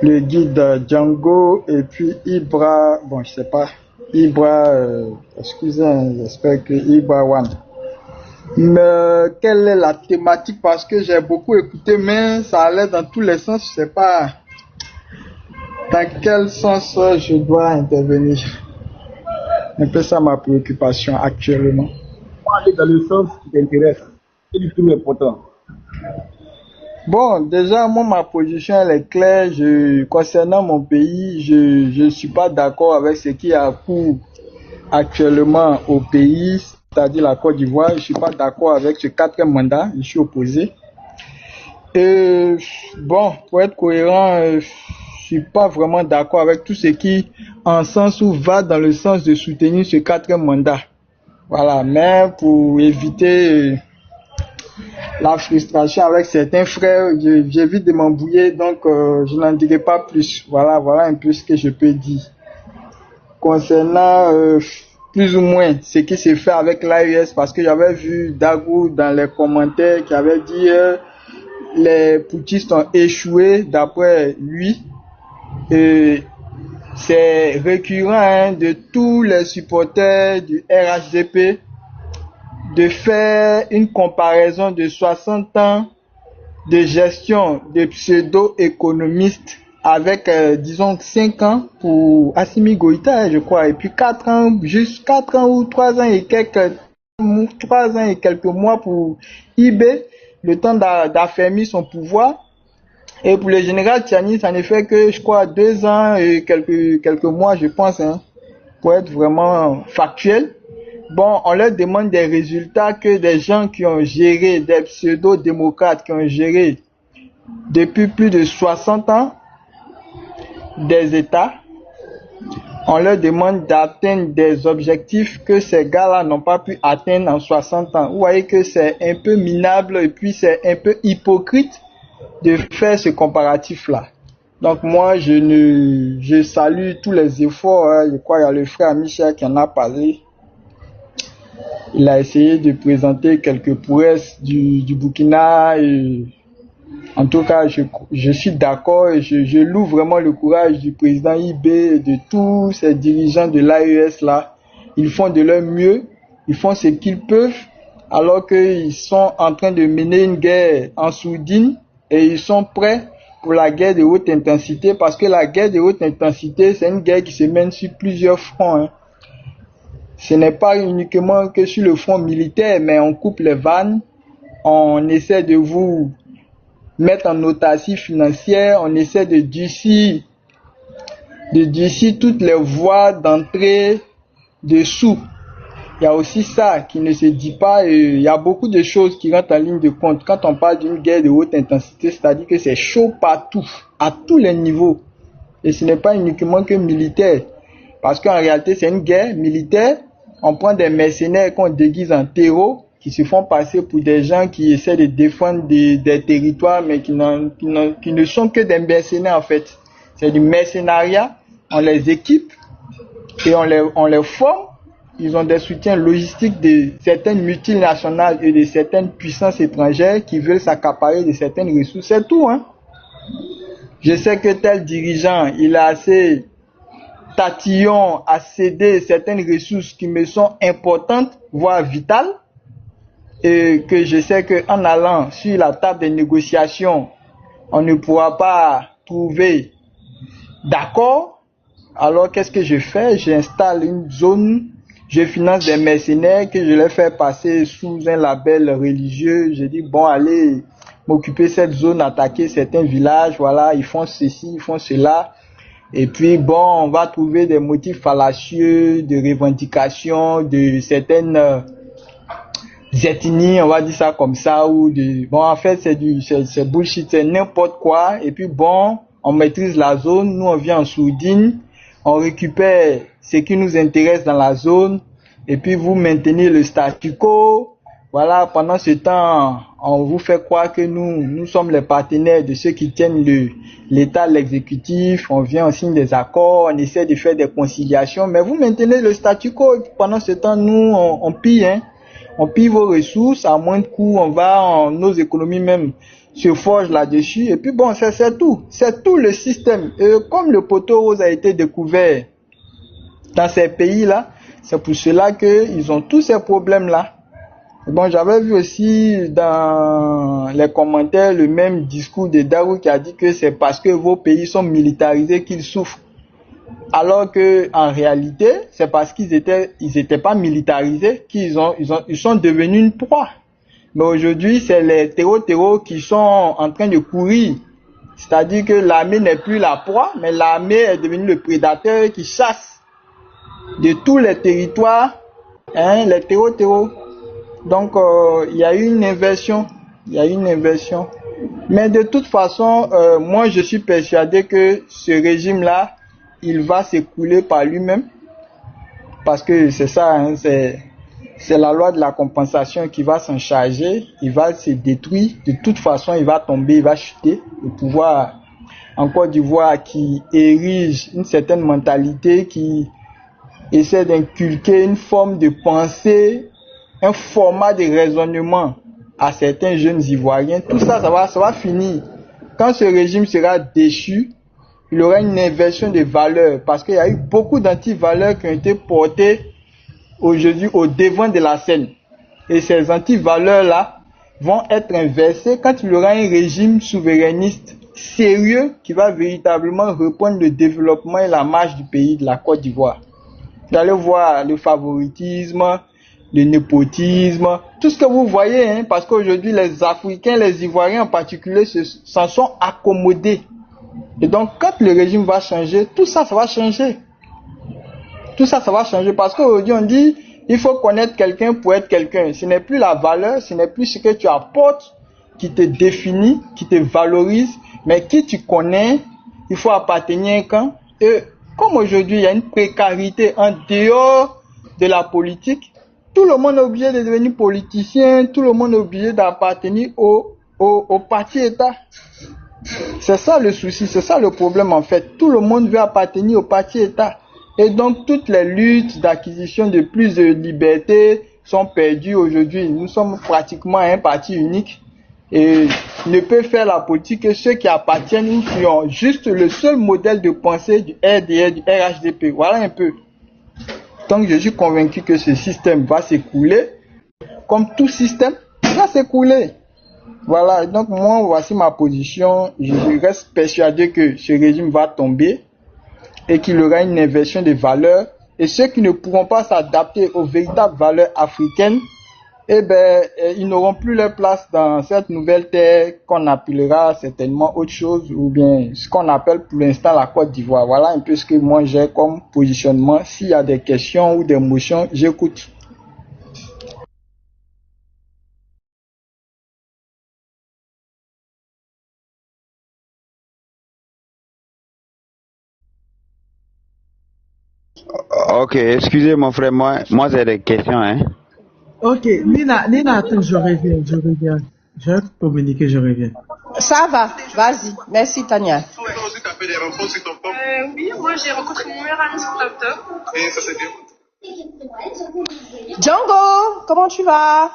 le guide Django et puis Ibra. Bon, je sais pas. Ibra, excusez, j'espère que Ibra One. Mais quelle est la thématique? Parce que j'ai beaucoup écouté, mais ça allait dans tous les sens. Je sais pas dans quel sens je dois intervenir. Un peu ça ma préoccupation actuellement. Aller dans le sens qui t'intéresse. C'est du tout important. Bon, déjà, moi, ma position, elle est claire. Concernant mon pays, je ne suis pas d'accord avec ce qui est à cours actuellement au pays, c'est-à-dire la Côte d'Ivoire. Je ne suis pas d'accord avec ce 4e mandat. Je suis opposé. Bon, pour être cohérent, je suis pas vraiment d'accord avec tout ce qui, en sens où va dans le sens de soutenir ce 4e mandat. Voilà, mais pour éviter la frustration avec certains frères, j'évite de m'embrouiller, donc je n'en dirai pas plus. Voilà un peu ce que je peux dire. Concernant plus ou moins ce qui s'est fait avec l'AES, parce que j'avais vu Dagou dans les commentaires qui avait dit les putschistes ont échoué d'après lui. C'est récurrent de tous les supporters du RHDP de faire une comparaison de 60 ans de gestion de pseudo-économistes avec, disons, 5 ans pour Assimi Goïta, je crois, et puis 4 ans, juste 4 ans ou 3 ans et quelques mois pour IB, le temps d'affermir son pouvoir. Et pour le général Tiani, ça ne fait que, je crois, 2 ans et quelques mois, je pense, hein, pour être vraiment factuel. Bon, on leur demande des résultats que des gens qui ont géré, des pseudo-démocrates qui ont géré depuis plus de 60 ans des États. On leur demande d'atteindre des objectifs que ces gars-là n'ont pas pu atteindre en 60 ans. Vous voyez que c'est un peu minable et puis c'est un peu hypocrite de faire ce comparatif-là. Donc moi, je salue tous les efforts. Hein. Je crois qu'il y a le frère Michel qui en a parlé. Il a essayé de présenter quelques prouesses du Burkina. Et en tout cas, je suis d'accord et je loue vraiment le courage du président IB et de tous ces dirigeants de l'AES là. Ils font de leur mieux, ils font ce qu'ils peuvent, alors qu'ils sont en train de mener une guerre en sourdine et ils sont prêts pour la guerre de haute intensité, parce que la guerre de haute intensité, c'est une guerre qui se mène sur plusieurs fronts. Hein. Ce n'est pas uniquement que sur le front militaire, mais on coupe les vannes, on essaie de vous mettre en autarcie financière, on essaie de durcir toutes les voies d'entrée de sous. Il y a aussi ça qui ne se dit pas. Il y a beaucoup de choses qui rentrent en ligne de compte. Quand on parle d'une guerre de haute intensité, c'est-à-dire que c'est chaud partout, à tous les niveaux. Et ce n'est pas uniquement que militaire. Parce qu'en réalité, c'est une guerre militaire. On prend des mercenaires qu'on déguise en terreau, qui se font passer pour des gens qui essaient de défendre des territoires, mais qui ne sont que des mercenaires en fait. C'est du mercenariat. On les équipe et on les forme. Ils ont des soutiens logistiques de certaines multinationales et de certaines puissances étrangères qui veulent s'accaparer de certaines ressources. C'est tout, hein. Je sais que tel dirigeant, il a assez tatillon à céder certaines ressources qui me sont importantes, voire vitales, et que je sais qu'en allant sur la table des négociations, on ne pourra pas trouver d'accord. Alors qu'est-ce que je fais? J'installe une zone, je finance des mercenaires que je les fais passer sous un label religieux. Je dis bon, allez m'occuper de cette zone, attaquer certains villages, voilà, ils font ceci, ils font cela. Et puis bon, on va trouver des motifs fallacieux, de revendications de certaines ethnies, on va dire ça comme ça, ou de bon, en fait c'est bullshit, c'est n'importe quoi. Et puis bon, on maîtrise la zone, nous on vient en sourdine, on récupère ce qui nous intéresse dans la zone, et puis vous maintenez le statu quo. Voilà, pendant ce temps, on vous fait croire que nous sommes les partenaires de ceux qui tiennent l'État, l'exécutif. On vient, on signe des accords, on essaie de faire des conciliations, mais vous maintenez le statu quo. Et pendant ce temps, nous, on pille, hein. On pille vos ressources à moins de coûts. Nos économies même se forgent là-dessus. Et puis bon, c'est tout. C'est tout le système. Et comme le poteau rose a été découvert dans ces pays-là, c'est pour cela qu'ils ont tous ces problèmes-là. Bon, j'avais vu aussi dans les commentaires le même discours de Darou qui a dit que c'est parce que vos pays sont militarisés qu'ils souffrent. Alors que en réalité, c'est parce qu'ils étaient pas militarisés qu'ils sont devenus une proie. Mais aujourd'hui, c'est les terreaux qui sont en train de courir. C'est-à-dire que l'armée n'est plus la proie, mais l'armée est devenue le prédateur qui chasse de tous les territoires, hein, les terreaux. Donc, il y a eu une inversion. Mais de toute façon, moi, je suis persuadé que ce régime-là, il va s'écrouler par lui-même. Parce que c'est ça, hein, c'est la loi de la compensation qui va s'en charger. Il va se détruire. De toute façon, il va tomber, il va chuter. Le pouvoir en Côte d'Ivoire qui érige une certaine mentalité, qui essaie d'inculquer une forme de pensée, un format de raisonnement à certains jeunes Ivoiriens. Tout ça, ça va finir. Quand ce régime sera déchu, il y aura une inversion des valeurs, parce qu'il y a eu beaucoup d'antivaleurs qui ont été portées aujourd'hui au devant de la scène. Et ces antivaleurs-là vont être inversées quand il y aura un régime souverainiste sérieux qui va véritablement reprendre le développement et la marche du pays, de la Côte d'Ivoire. Vous allez voir le favoritisme, le népotisme, tout ce que vous voyez, hein, parce qu'aujourd'hui les Africains, les Ivoiriens en particulier, s'en sont accommodés. Et donc quand le régime va changer, tout ça, ça va changer. Tout ça, ça va changer, parce qu'aujourd'hui on dit, il faut connaître quelqu'un pour être quelqu'un. Ce n'est plus la valeur, ce n'est plus ce que tu apportes qui te définit, qui te valorise, mais qui tu connais, il faut appartenir à un camp. Et comme aujourd'hui il y a une précarité en dehors de la politique, tout le monde est obligé de devenir politicien, tout le monde est obligé d'appartenir au parti État. C'est ça le souci, c'est ça le problème en fait. Tout le monde veut appartenir au parti État. Et donc toutes les luttes d'acquisition de plus de liberté sont perdues aujourd'hui. Nous sommes pratiquement un parti unique. Et ne peut faire la politique que ceux qui appartiennent ou qui ont juste le seul modèle de pensée du RDR, du RHDP. Voilà un peu. Donc je suis convaincu que ce système va s'écrouler. Comme tout système, il va s'écrouler. Voilà, donc moi, voici ma position. Je reste persuadé que ce régime va tomber et qu'il y aura une inversion des valeurs. Et ceux qui ne pourront pas s'adapter aux véritables valeurs africaines, eh ben, ils n'auront plus leur place dans cette nouvelle terre qu'on appellera certainement autre chose, ou bien ce qu'on appelle pour l'instant la Côte d'Ivoire. Voilà un peu ce que moi j'ai comme positionnement. S'il y a des questions ou des motions, j'écoute. Ok, excusez mon frère, moi j'ai des questions, hein. Ok, Nina, attends, je reviens. Je vais te communiquer, je reviens. Ça va, vas-y. Merci, Tania. Oui, moi j'ai rencontré mon meilleur ami sur laptop. Et ça s'est bien. Django, comment tu vas?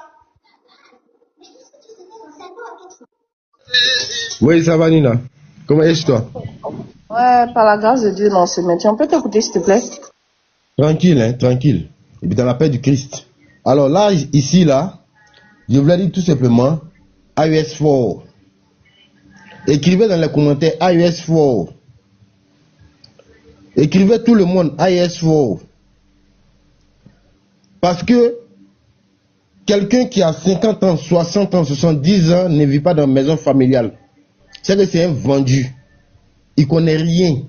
Oui, ça va, Nina. Comment est-ce toi? Ouais, par la grâce de Dieu, non, c'est maintenant. On peut t'écouter, s'il te plaît? Tranquille, hein, tranquille. Et puis dans la paix du Christ. Alors là, ici, là, je voulais dire tout simplement IUS4. Écrivez dans les commentaires IUS4. Écrivez tout le monde IUS4. Parce que quelqu'un qui a 50 ans, 60 ans, 70 ans ne vit pas dans une maison familiale. C'est que c'est un vendu. Il connaît rien.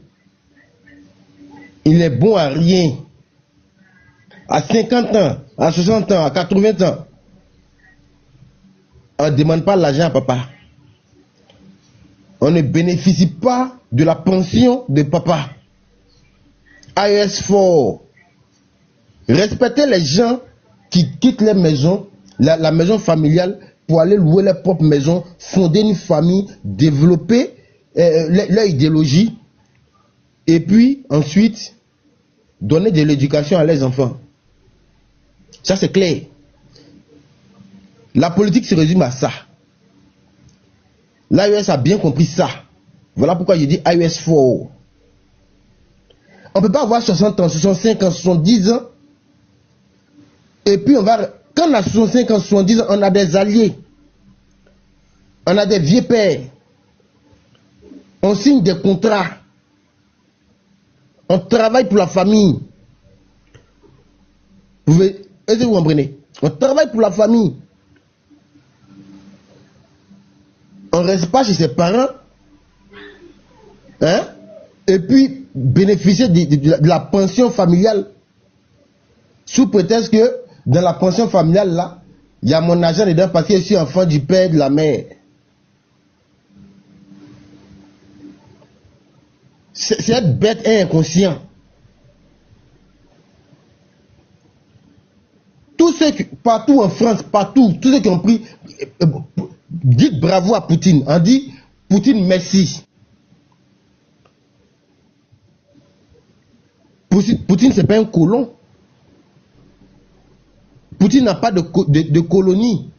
Il est bon à rien. À 50 ans, à 60 ans, à 80 ans, on ne demande pas l'argent à papa. On ne bénéficie pas de la pension de papa. IUS4. Respectez les gens qui quittent les maisons, la maison familiale, pour aller louer leur propre maison, fonder une famille, développer leur idéologie, et puis ensuite donner de l'éducation à leurs enfants. Ça c'est clair. La politique se résume à ça. L'IUS a bien compris ça. Voilà pourquoi je dis IUS4. On ne peut pas avoir 60 ans, 65 ans, 70 ans. Et puis quand on a 65 ans, 70 ans, on a des alliés. On a des vieux pères. On signe des contrats. On travaille pour la famille. Est-ce que vous comprenez? On travaille pour la famille. On ne reste pas chez ses parents. Hein? Et puis bénéficier de la pension familiale. Sous prétexte que dans la pension familiale, là, il y a mon argent dedans parce que je suis enfant du père et de la mère. C'est être bête et inconscient. Tous ceux qui, partout en France, partout, tous ceux qui ont pris, dites bravo à Poutine. On dit, Poutine, merci. Poutine, c'est pas un colon. Poutine n'a pas de colonie.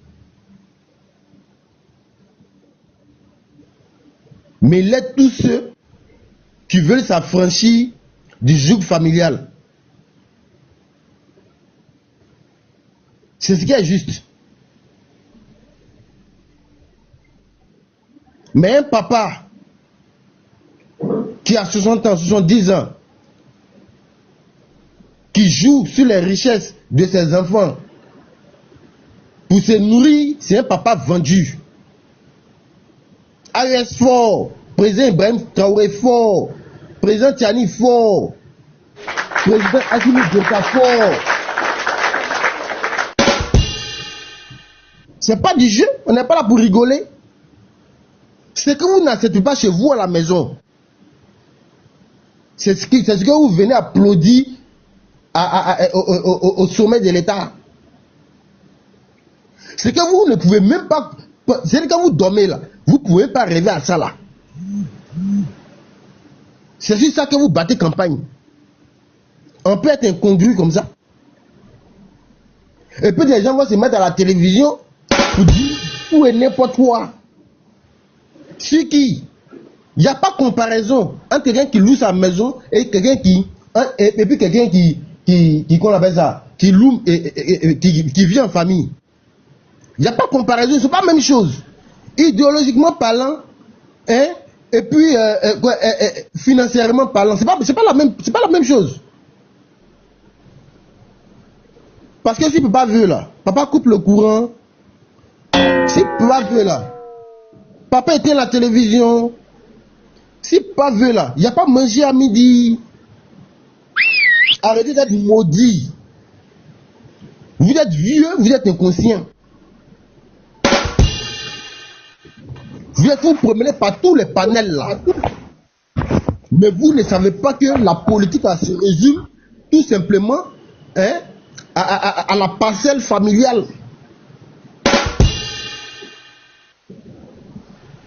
Mais il aide tous ceux qui veulent s'affranchir du joug familial. C'est ce qui est juste. Mais un papa qui a 60 ans, 70 ans, qui joue sur les richesses de ses enfants pour se nourrir, c'est un papa vendu. AES fort, président Ibrahim Traoré fort, président Tiani fort, président Assimi Goïta fort. C'est pas du jeu, on n'est pas là pour rigoler. C'est que vous n'acceptez pas chez vous à la maison. C'est ce que vous venez applaudir au sommet de l'État. C'est que vous ne pouvez même pas, c'est que quand vous dormez là, vous ne pouvez pas rêver à ça là. C'est sur ça que vous battez campagne. On peut être incongru comme ça. Et puis des gens vont se mettre à la télévision pour dire où est n'importe quoi. Sur qui? Il n'y a pas comparaison entre quelqu'un qui loue sa maison et quelqu'un et puis quelqu'un qui qu'on appelle ça, qui loue et qui vit en famille. Il n'y a pas comparaison, c'est pas la même chose. Idéologiquement parlant, hein, et puis financièrement parlant, c'est pas la même chose. Parce que si papa veut là, papa coupe le courant. Si papa veut là, papa éteint la télévision. Si papa veut là, il n'y a pas manger à midi. Arrêtez d'être maudit. Vous êtes vieux, vous êtes inconscient. Vous êtes vous promenez par tous les panels là. Mais vous ne savez pas que la politique se résume tout simplement, hein, à la parcelle familiale.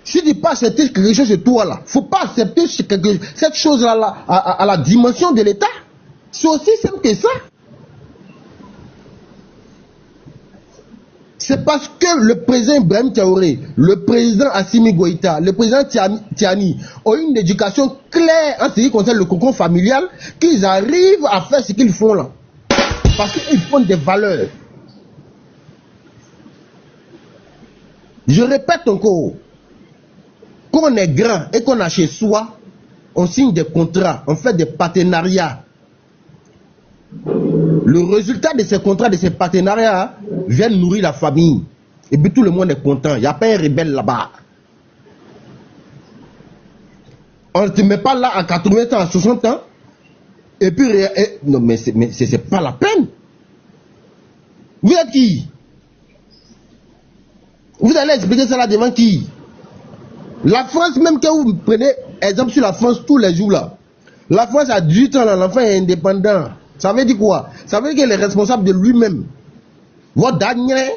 Si tu n'as pas accepté quelque chose de toi là, il ne faut pas accepter cette chose-là à la dimension de l'État. C'est aussi simple que ça. C'est parce que le président Ibrahim Traoré, le président Assimi Goïta, le président Tiani ont une éducation claire en ce qui concerne le cocon familial qu'ils arrivent à faire ce qu'ils font là. Parce qu'ils font des valeurs. Je répète encore, quand on est grand et qu'on a chez soi, on signe des contrats, on fait des partenariats. Le résultat de ces contrats, de ces partenariats, vient nourrir la famille. Et puis tout le monde est content. Il n'y a pas un rebelle là-bas. On ne te met pas là à 80 ans, à 60 ans. Et puis, non, mais c'est pas la peine. Vous êtes qui? Vous allez expliquer ça là devant qui? La France, même quand vous prenez exemple sur la France tous les jours là, la France a 18 ans, l'enfant est indépendant. Ça veut dire quoi? Ça veut dire qu'il est responsable de lui-même. Votre dernier,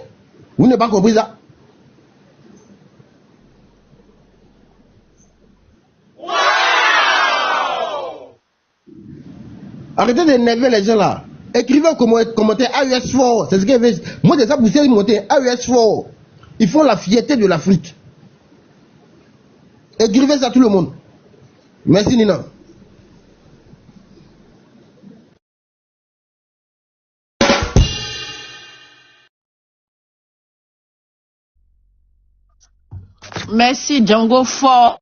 vous n'avez pas compris ça? Wow! Arrêtez d'énerver les gens là. Écrivez un commentaire AES4. C'est ce qu'il veut. Moi, déjà, vous savez monter AES4. Ils font la fierté de l'Afrique. Écrivez ça à tout le monde. Merci Nina. Merci Django Fort.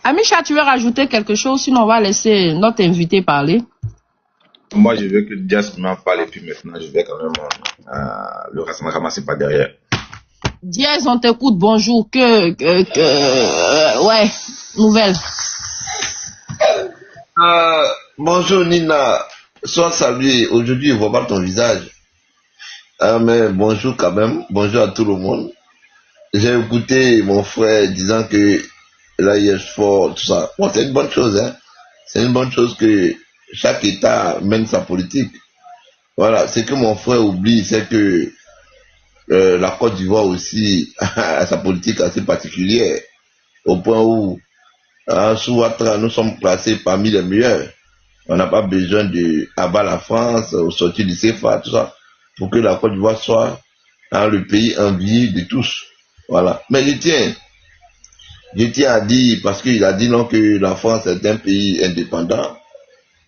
Amisha, tu veux rajouter quelque chose? Sinon, on va laisser notre invité parler. Moi, je veux que Dias m'en parle et puis maintenant, je vais quand même le ramasser par derrière. Diaz, on t'écoute. Bonjour. Ouais, nouvelle. Bonjour Nina. Sois salué. Aujourd'hui, je ne vois pas ton visage. Mais bonjour quand même. Bonjour à tout le monde. J'ai écouté mon frère disant que l'AES4, tout ça. Bon, c'est une bonne chose, hein. C'est une bonne chose que chaque État mène sa politique. Voilà. Ce que mon frère oublie, c'est que la Côte d'Ivoire aussi a sa politique assez particulière. Au point où, sous Ouattara, nous sommes placés parmi les meilleurs. On n'a pas besoin de abattre la France, au sortir du CFA, tout ça, pour que la Côte d'Ivoire soit le pays envié de tous. Voilà. Mais je tiens à dire, parce qu'il a dit non que la France est un pays indépendant,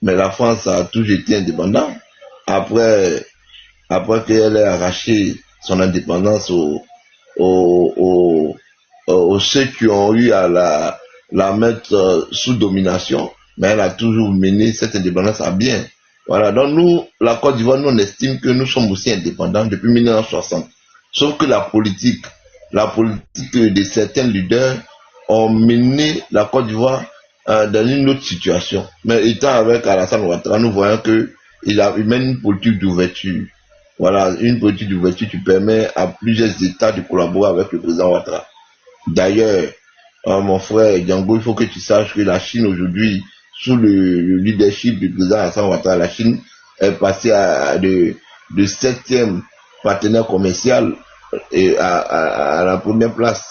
mais la France a toujours été indépendante. Après qu'elle ait arraché son indépendance aux ceux qui ont eu à la mettre sous domination, mais elle a toujours mené cette indépendance à bien. Voilà, donc nous, la Côte d'Ivoire, nous on estime que nous sommes aussi indépendants depuis 1960. Sauf que la politique de certains leaders ont mené la Côte d'Ivoire dans une autre situation. Mais étant avec Alassane Ouattara, nous voyons qu'il mène une politique d'ouverture. Voilà, une politique d'ouverture qui permet à plusieurs États de collaborer avec le président Ouattara. D'ailleurs, mon frère Django, il faut que tu saches que la Chine aujourd'hui, sous le leadership du président Alassane Ouattara, la Chine est passée de 7e partenaire commercial à la première place.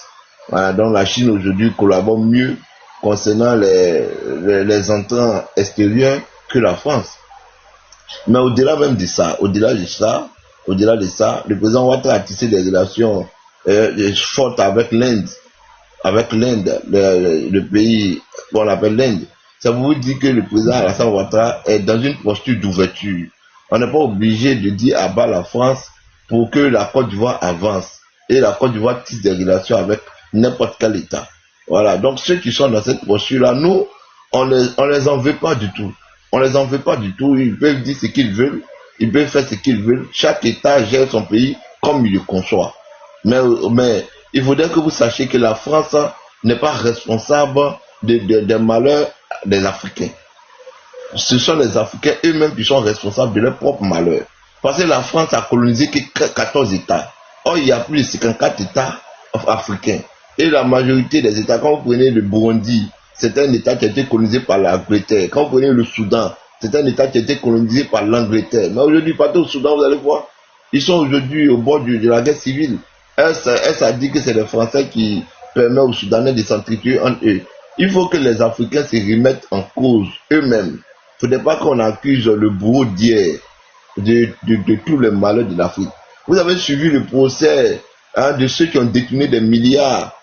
Voilà, donc la Chine aujourd'hui collabore mieux concernant les entrants extérieurs que la France. Mais au-delà même de ça, au-delà de ça, le président Ouattara a tissé des relations fortes avec l'Inde, le pays qu'on appelle l'Inde. Ça vous dit que le président Alassane Ouattara est dans une posture d'ouverture. On n'est pas obligé de dire à bas la France pour que la Côte d'Ivoire avance. Et la Côte d'Ivoire tisse des relations avec n'importe quel État. Voilà, donc ceux qui sont dans cette posture-là, nous, on les en veut pas du tout. On les en veut pas du tout. Ils peuvent dire ce qu'ils veulent, ils peuvent faire ce qu'ils veulent. Chaque État gère son pays comme il le conçoit. Mais il faudrait que vous sachiez que la France n'est pas responsable des malheurs des Africains. Ce sont les Africains eux-mêmes qui sont responsables de leur propre malheur. Parce que la France a colonisé que 14 États. Or, il y a plus de 54 États africains. Et la majorité des États, quand vous prenez le Burundi, c'est un État qui a été colonisé par l'Angleterre. Quand vous prenez le Soudan, c'est un État qui a été colonisé par l'Angleterre. Mais aujourd'hui, partout au Soudan, vous allez voir, ils sont aujourd'hui au bord de la guerre civile. Elle a dit que c'est les Français qui permettent aux Soudanais de s'entretuer entre eux. Il faut que les Africains se remettent en cause eux-mêmes. Il ne faudrait pas qu'on accuse le bourreau d'hier de tous les malheurs de l'Afrique. Vous avez suivi le procès de ceux qui ont détourné des milliards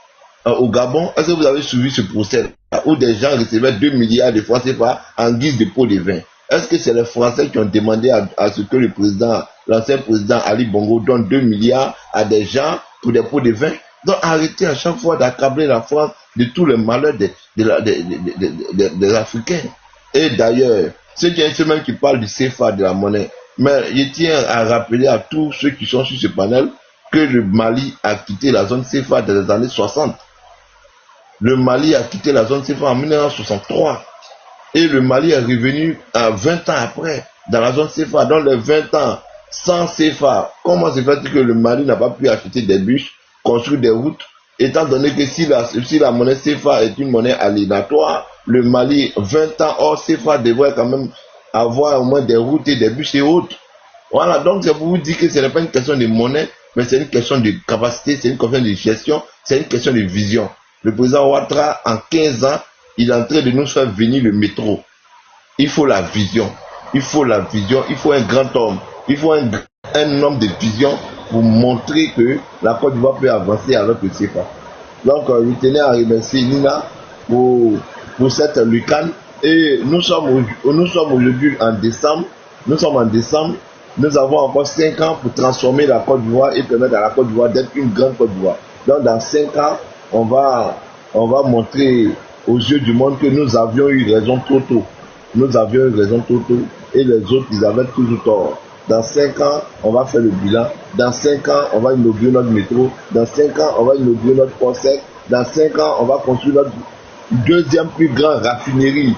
au Gabon. Est-ce que vous avez suivi ce procès où des gens recevaient 2 milliards de francs CFA en guise de pot de vin? Est-ce que c'est les Français qui ont demandé à ce que le président, l'ancien président Ali Bongo donne 2 milliards à des gens pour des pots de vin? Donc arrêtez à chaque fois d'accabler la France de tous les malheurs des Africains. Et d'ailleurs, c'est même qui parle du CFA, de la monnaie. Mais je tiens à rappeler à tous ceux qui sont sur ce panel que le Mali a quitté la zone CFA dans les années 60. Le Mali a quitté la zone CFA en 1963. Et le Mali est revenu 20 ans après dans la zone CFA. Dans les 20 ans sans CFA, comment se fait-il que le Mali n'a pas pu acheter des bus, construire des routes, étant donné que si la monnaie CFA est une monnaie aléatoire, le Mali, 20 ans hors CFA, devrait quand même avoir au moins des routes et des bus et autres. Voilà, donc c'est pour vous dire que ce n'est pas une question de monnaie, mais c'est une question de capacité, c'est une question de gestion, c'est une question de vision. Le président Ouattara, en 15 ans, il est en train de nous faire venir le métro. Il faut la vision, il faut la vision, il faut un grand homme, il faut un homme de vision pour montrer que la Côte d'Ivoire peut avancer avec le CFA. Donc, je tenais à remercier Nina pour cette lucane. Et nous sommes aujourd'hui en décembre. Nous sommes en décembre. Nous avons encore 5 ans pour transformer la Côte d'Ivoire et permettre à la Côte d'Ivoire d'être une grande Côte d'Ivoire. Donc, dans 5 ans, on va montrer aux yeux du monde que nous avions eu raison trop tôt. Nous avions eu raison trop tôt et les autres, ils avaient toujours tort. Dans 5 ans, on va faire le bilan. Dans 5 ans, on va inaugurer notre métro. Dans 5 ans, on va inaugurer notre port sec. Dans 5 ans, on va construire notre deuxième plus grande raffinerie.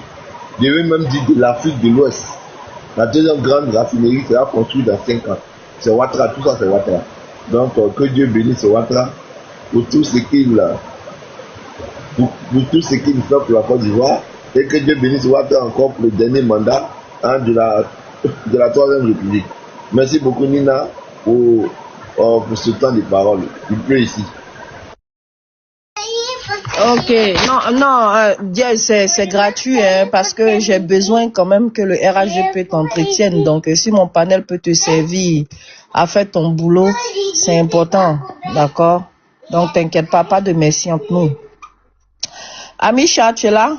Je vais même dire de l'Afrique de l'Ouest. La deuxième grande raffinerie sera construite dans 5 ans. C'est Ouattara, tout ça c'est Ouattara. Donc que Dieu bénisse Ouattara pour tout ce qu'il fait pour la Côte d'Ivoire. Et que Dieu bénisse Ouattara encore pour le dernier mandat de la Troisième République. Merci beaucoup Nina pour ce temps de parole. Il pleut ici. Ok, c'est gratuit parce que j'ai besoin quand même que le RHDP t'entretienne. Donc, si mon panel peut te servir à faire ton boulot, c'est important, d'accord? Donc, t'inquiète pas de merci entre nous. Amisha, tu es là?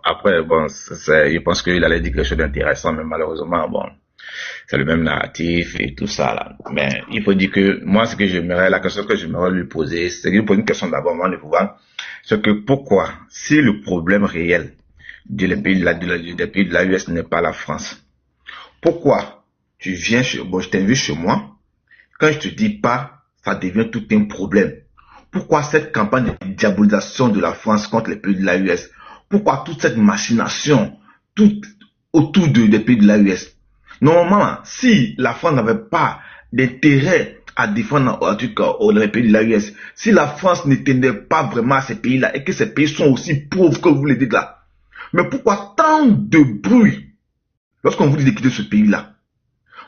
Après, bon, je pense qu'il allait dire quelque chose d'intéressant, mais malheureusement, bon, c'est le même narratif et tout ça, là. Mais il faut dire que, moi, la question que j'aimerais lui poser, c'est qu'il pose une question d'abord, avant de pouvoir, c'est que pourquoi, si le problème réel des pays de la US n'est pas la France, pourquoi tu viens je t'invite chez moi, quand je te dis pas, ça devient tout un problème. Pourquoi cette campagne de diabolisation de la France contre les pays de la US? Pourquoi toute cette machination, tout autour des pays de la US? Normalement, si la France n'avait pas d'intérêt à défendre les pays de la US, si la France ne tenait pas vraiment à ces pays-là et que ces pays sont aussi pauvres que vous le dites là, mais pourquoi tant de bruit lorsqu'on vous dit de quitter ce pays-là?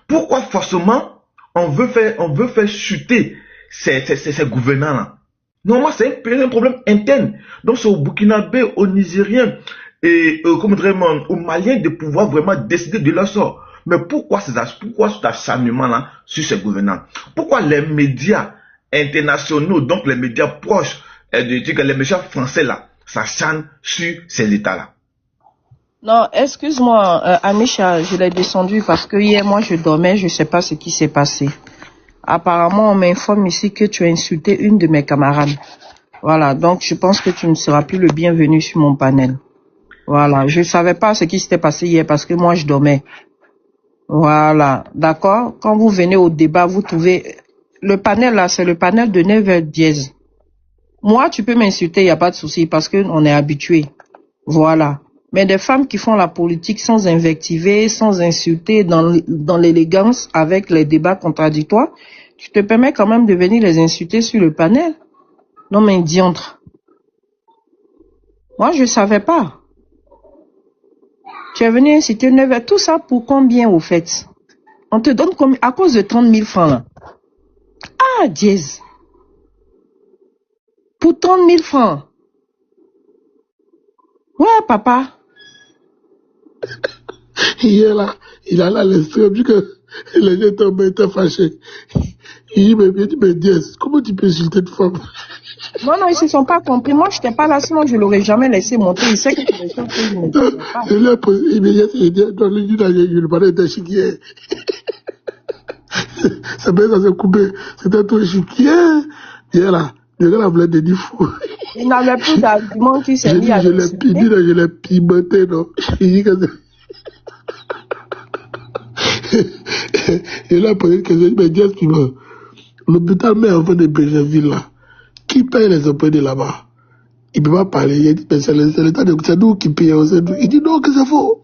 Pourquoi forcément on veut faire chuter ces gouvernants-là? Normalement, c'est un problème interne. Donc, c'est au Burkinabé, aux Nigériens et aux Maliens de pouvoir vraiment décider de leur sort. Mais pourquoi cet acharnement-là sur ces gouvernants? Pourquoi les médias internationaux, donc les médias proches, les médias français là, s'acharnent sur ces États-là? Non, excuse-moi, Amisha, je l'ai descendu parce que hier, moi, je dormais, je ne sais pas ce qui s'est passé. Apparemment, on m'informe ici que tu as insulté une de mes camarades. Voilà, donc je pense que tu ne seras plus le bienvenu sur mon panel. Voilà, je ne savais pas ce qui s'était passé hier parce que moi, je dormais. Voilà, d'accord? Quand vous venez au débat, vous trouvez... Le panel là, c'est le panel de 9h dièse. Moi, tu peux m'insulter, il n'y a pas de souci parce qu'on est habitué. Voilà. Mais des femmes qui font la politique sans invectiver, sans insulter, dans l'élégance, avec les débats contradictoires, tu te permets quand même de venir les insulter sur le panel? Non mais diantre. Moi, je ne savais pas. Tu es venu inciter 9h. Tout ça pour combien au fait? On te donne combien? À cause de 30 000 francs là. Ah, dièse. Pour 30 000 francs. Ouais, papa. Hier là, il a là l'extrême, vu que les gens étaient fâchés. Il dit, mais Diaz, comment tu peux insulter une femme? Non, ils ne se sont pas compris. Moi, je n'étais pas là, sinon je ne l'aurais jamais laissé monter. Il sait que c'est des choses que je ne sais pas. Je lui ai posé immédiatement, il dit, dans le dit, je lui parlais d'un chiquier. Ça m'a ça s'est coupé. C'était tout chiquier. Hier là, le gars voulait des fou. Il n'avait plus d'arguments qui s'est mis à l'insulter. Je l'ai pimenté, non? Il dit que et là, posé une question, mais Diaz, l'hôpital met en fait de Bégerville là. Qui paye les employés là-bas? Il ne peut pas parler. Il dit, mais c'est l'État, c'est nous qui payons. Il dit non, que c'est faux.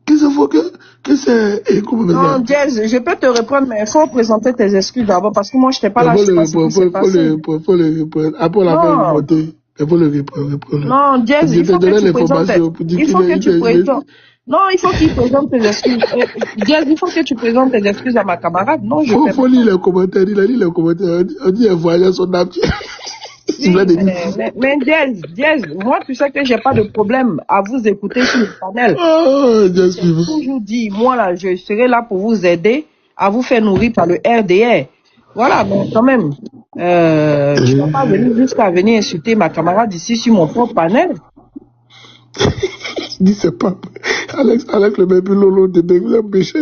Que c'est faux, que c'est. Non, Diaz, je peux te répondre, mais il faut présenter tes excuses d'abord parce que moi, je n'étais pas là. Il faut le répondre. Après, la fin, il faut le répondre. Non, Diaz, il faut que tu présentes. Non, il faut qu'il présente tes excuses. Diaz, il faut que tu présentes tes excuses à ma camarade. Non, je ne faut lire les commentaires. Il a lu les commentaires. On dit un voyage son âme. Mais Diaz, moi, tu sais que j'ai pas de problème à vous écouter sur le panel. J'ai toujours dit, moi, là, je serai là pour vous aider à vous faire nourrir par le RDR. Voilà, mais quand même, je ne peux pas venir jusqu'à venir insulter ma camarade ici sur mon propre panel. Il dit, c'est pas. Alex, le même lolo de Bengue, péché.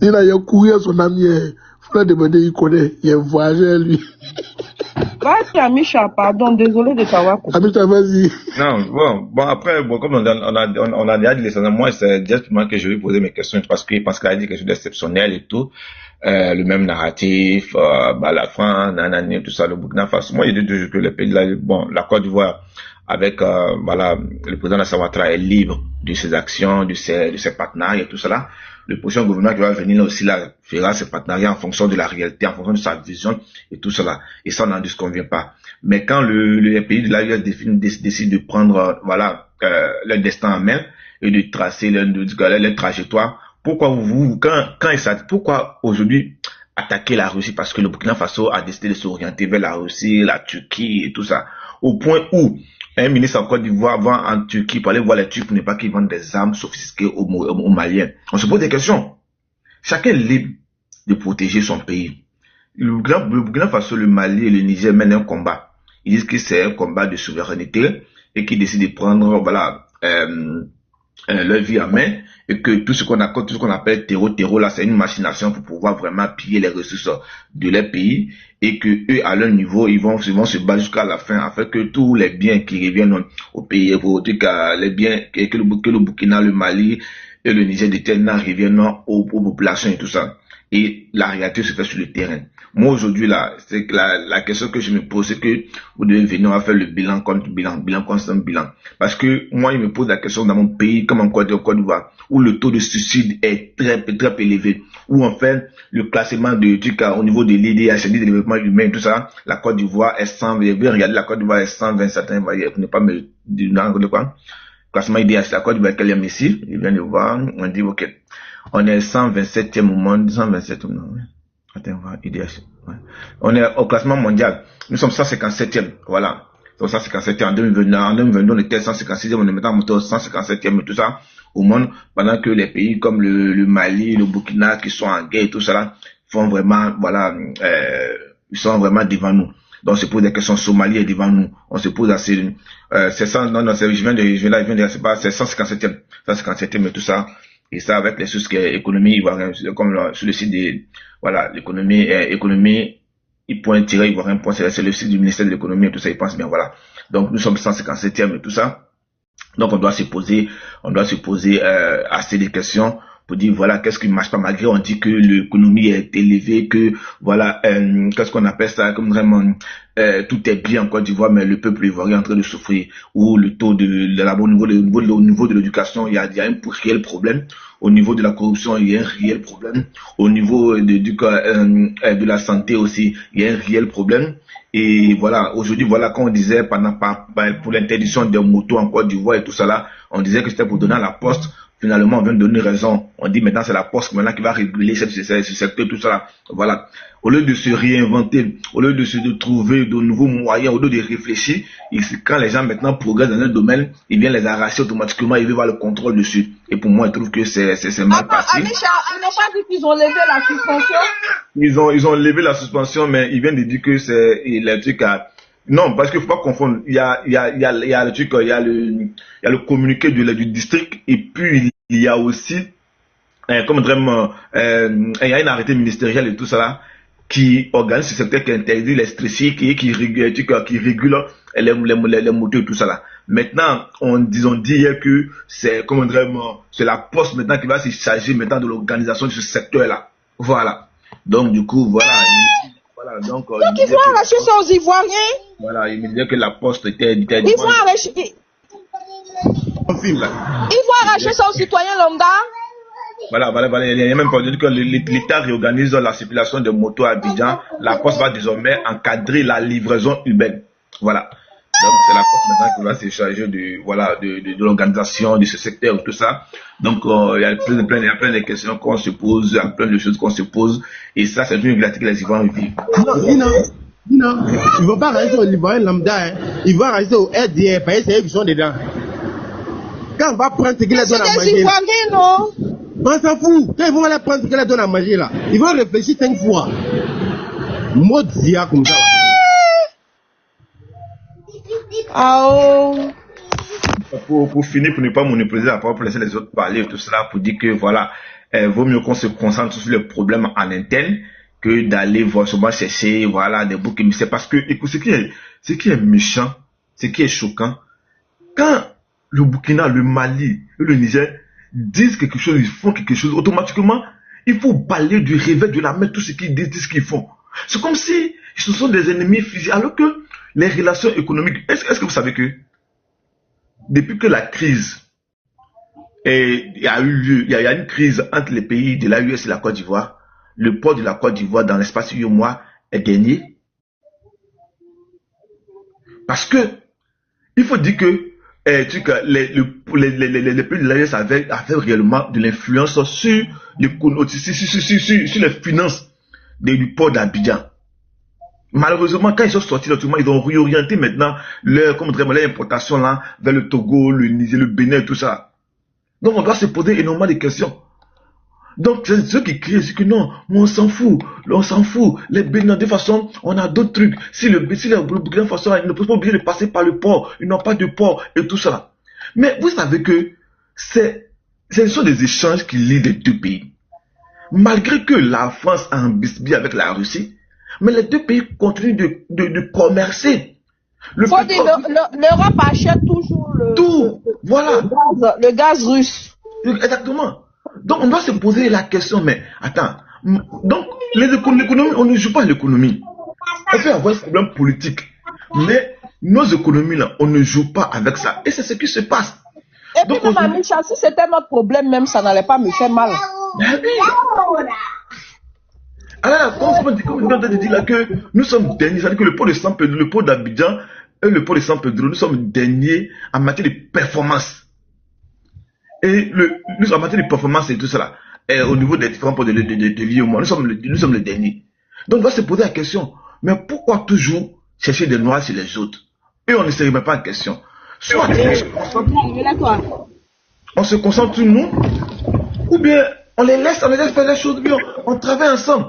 Il a couru à son ami. Il faut la demander, il connaît. Il est voyageur, lui. Vas-y, Amisha, pardon, désolé de t'avoir coupé. Amisha, vas-y. Non, bon, après, comme on a déjà dit l'essentiel, moi, c'est directement que je vais poser mes questions parce qu'il a dit quelque chose d'exceptionnel et tout. Le même narratif, la France, nanani, tout ça, le Burkina Faso. Moi, il dit toujours que le pays là, bon, la Côte d'Ivoire, avec, le président Alassane Ouattara est libre de ses actions, de ses partenariats et tout cela. Le prochain gouvernement qui va venir aussi là fera ses partenariats en fonction de la réalité, en fonction de sa vision et tout cela. Et ça, on n'en disconvient pas. Mais quand le pays de l'AES décide de prendre, leur destin en main et de tracer leur trajectoire, pourquoi pourquoi aujourd'hui attaquer la Russie? Parce que le Burkina Faso a décidé de s'orienter vers la Russie, la Turquie et tout ça. Au point où un ministre en Côte d'Ivoire va en Turquie pour aller voir les Turcs pour ne pas qu'ils vendent des armes sophistiquées aux Maliens. On se pose des questions. Chacun est libre de protéger son pays. Le Burkina Faso, le Mali et le Niger mènent un combat. Ils disent que c'est un combat de souveraineté et qu'ils décident de prendre leur vie en main et que tout ce qu'on appelle terreau là, c'est une machination pour pouvoir vraiment piller les ressources de leur pays et que eux à leur niveau ils vont se battre jusqu'à la fin afin que tous les biens qui reviennent au pays, les biens que le Burkina, le Mali et le Niger détiennent reviennent aux populations et tout ça. Et la réalité se fait sur le terrain. Moi aujourd'hui là, c'est que la question que je me pose, c'est que vous devez venir à faire le bilan contre bilan parce que moi il me pose la question dans mon pays comme en Côte d'Ivoire où le taux de suicide est très élevé, où en fait le classement au niveau de l'IDH, de développement humain, tout ça, la Côte d'Ivoire est 100, regardez la Côte d'Ivoire est 127, vous ne pas me dire de quoi. Classement IDH, la Côte d'Ivoire qu'elle est ici, je viens de voir, on dit ok, on est 127e au monde, 127 au monde. Attends, IDH. Ouais. On est au classement mondial. Nous sommes 157e. Voilà. Donc 157e en 2022. En 2022, on était 156e. On est maintenant monté au 157e et tout ça au monde. Pendant que les pays comme le Mali, le Burkina, qui sont en guerre et tout ça là, font vraiment, voilà, ils sont vraiment devant nous. Donc, on se pose des questions. Somalie est devant nous. On se pose assez, c'est 100, non, je viens de, c'est pas, c'est 157e. 157e et tout ça. Et ça, avec les choses qui est économie, comme sur le site de, voilà, l'économie, il point tiré, il voit un point, c'est le site du ministère de l'économie et tout ça, il pense bien, voilà. Donc, nous sommes 157e et tout ça. Donc, on doit se poser assez de questions pour dire, voilà, qu'est-ce qui ne marche pas, malgré on dit que l'économie est élevée, que, voilà, qu'est-ce qu'on appelle ça, comme vraiment, tout est bien en Côte d'Ivoire, mais le peuple ivoirien est en train de souffrir, ou le taux au niveau de l'éducation, il y a un réel problème, au niveau de la corruption, il y a un réel problème, au niveau de la santé aussi, il y a un réel problème. Et voilà, aujourd'hui, voilà, quand on disait pour l'interdiction des motos en Côte d'Ivoire et tout ça là, on disait que c'était pour donner à la poste. Finalement, on vient de donner raison. On dit maintenant c'est la poste maintenant qui va réguler ce secteur, tout ça là. Voilà. Au lieu de se réinventer, au lieu de trouver de nouveaux moyens, au lieu de réfléchir, quand les gens maintenant progressent dans un domaine, ils viennent les arracher automatiquement, ils veulent avoir le contrôle dessus. Et pour moi, je trouve que c'est mal passé. Amisha, ils n'ont pas dit qu'ils ont levé la suspension? Ils ont levé la suspension, mais ils viennent de dire que c'est les trucs à... Non, parce qu'il faut pas confondre. Il y a le truc, il y a le communiqué du district, et puis il y a aussi, comme vraiment, il y a une arrêté ministérielle et tout ça là, qui organise ce secteur, qui interdit les stressés, qui régule les motos et tout ça là. Maintenant, on dit hier que c'est, comme vraiment, c'est la poste maintenant qui va se charger maintenant de l'organisation de ce secteur là. Voilà. Donc, du coup, voilà. Voilà, donc ils vont arracher ça aux Ivoiriens. Voilà, il me disait que la poste était... Ils vont arracher... Ils vont arracher ça aux citoyens lambda. Voilà, il y a même pas dit que l'État réorganise la circulation de motos à Abidjan. La poste va désormais encadrer la livraison urbaine. Voilà. Donc c'est la poste maintenant qui va se charger de l'organisation de ce secteur et tout ça. Donc il y a plein de questions qu'on se pose, il y a plein de choses qu'on se pose, et ça c'est une réalité que les Ivoiriens vivent. Non, ils ne vont pas rester au Ivoirien lambda, hein. Ils vont rester au RDR, parce que c'est eux qui sont dedans. Quand on va prendre ce qu'ils leur donnent à manger, c'est des Ivoiriens, non? On s'en fout. Quand ils vont aller prendre ce qu'ils leur donnent à manger là, ils vont réfléchir 5 fois. Mode Zia comme ça. Pour finir, pour ne pas monopoliser la parole, pour laisser les autres parler, tout cela, pour dire que voilà, vaut mieux qu'on se concentre sur les problèmes en interne que d'aller forcément chercher, voilà, des boucs émissaires. Parce que, écoute, ce qui est méchant, ce qui est choquant, quand le Burkina, le Mali et le Niger disent quelque chose, ils font quelque chose, automatiquement, il faut balayer du revers de la main tout ce qu'ils disent, ce qu'ils font. C'est comme si ce sont des ennemis physiques, alors que les relations économiques, est-ce que vous savez que depuis que la crise il y a eu lieu, il y a une crise entre les pays de l'AES et la Côte d'Ivoire, le port de la Côte d'Ivoire dans l'espace de 8 mois est gagné. Parce que il faut dire que les pays de l'AES avaient réellement de l'influence sur les finances du port d'Abidjan. Malheureusement, quand ils sont sortis, ils ont réorienté maintenant leur importation là vers le Togo, le Niger, le Bénin, tout ça. Donc on doit se poser énormément de questions. Donc ceux qui crient, c'est que non, on s'en fout, les Bénins, de toute façon, on a d'autres trucs. Si le Burkina Faso, ils ne peuvent pas oublier de passer par le port, ils n'ont pas de port et tout ça. Mais vous savez que ce sont des échanges qui lient les deux pays. Malgré que la France a un bisbis avec la Russie, mais les deux pays continuent de commercer. L'Europe achète toujours le gaz russe. Exactement. Donc on doit se poser la question, mais attends, donc l'économie, on ne joue pas l'économie. On peut avoir un problème politique, mais nos économies là, on ne joue pas avec ça. Et c'est ce qui se passe. Et puis même Amisha, si c'était notre problème, même ça n'allait pas me faire mal. Alors, comme on dit là que nous sommes derniers, c'est-à-dire que le port de San Pedro, le port d'Abidjan et le port de San Pedro, nous sommes derniers en matière de performance. Et en matière de performance et tout cela. au niveau des différents points de vie au monde. Nous sommes les derniers. Donc on va se poser la question, mais pourquoi toujours chercher des noirs chez les autres? Et on ne se remet pas en question. Soit on se concentre sur nous, ou bien on les laisse faire les choses bien, on travaille ensemble.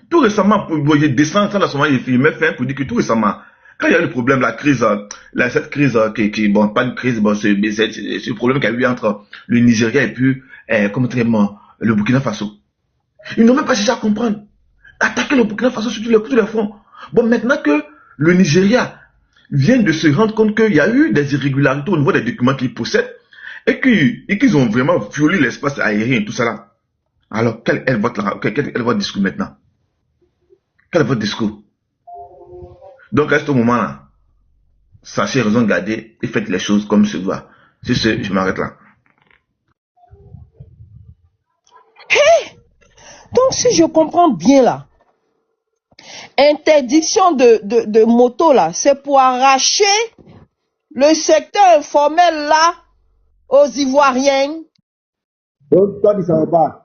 Tout récemment, j'ai descendu ça dans ce moment, il m'a fait pour dire que tout récemment, quand il y a eu le problème, la crise, cette crise bon, pas une crise, bon, c'est ce problème qu'il y a eu entre le Nigeria et puis, le Burkina Faso. Ils n'ont même pas cherché à comprendre. Attaquer le Burkina Faso sur tous les fronts. Bon, maintenant que le Nigeria vient de se rendre compte qu'il y a eu des irrégularités au niveau des documents qu'ils possèdent et qu'ils ont vraiment violé l'espace aérien et tout ça là. Alors, quel est votre discours maintenant? Quel est votre discours? Donc, à ce moment-là, sachez raison garder et faites les choses comme se doit. C'est ce, je m'arrête là. Hey! Donc, si je comprends bien là, interdiction de moto là, c'est pour arracher le secteur informel là aux Ivoiriens. Donc, toi, tu ne savais pas.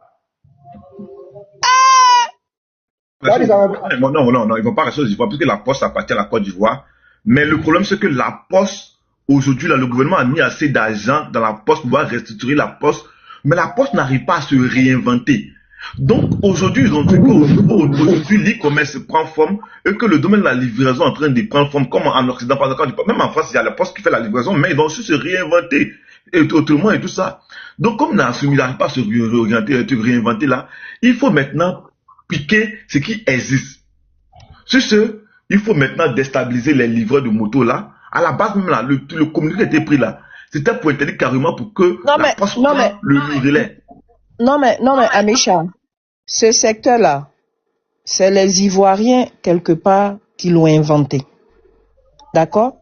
Non, ils vont pas rester aux Ivoiriens, puisque la Poste appartient à la Côte d'Ivoire. Mais le problème, c'est que la Poste, aujourd'hui, là, le gouvernement a mis assez d'argent dans la Poste pour pouvoir restructurer la Poste. Mais la Poste n'arrive pas à se réinventer. Donc, aujourd'hui, ils ont dit qu'aujourd'hui, l'e-commerce prend forme et que le domaine de la livraison est en train de prendre forme, comme en Occident, par exemple. Même en France, il y a la Poste qui fait la livraison, mais ils vont aussi se réinventer. Et autrement, et tout ça. Donc, comme Nassumi n'arrive pas à se réinventer là, il faut maintenant piquer ce qui existe. Sur ce, il faut maintenant déstabiliser les livreurs de moto là. À la base même là, le communiqué qui a été pris là, c'était pour interdire carrément pour que la Poste prenne le relais. Non mais, Amisha, ce secteur-là, c'est les Ivoiriens, quelque part, qui l'ont inventé. D'accord?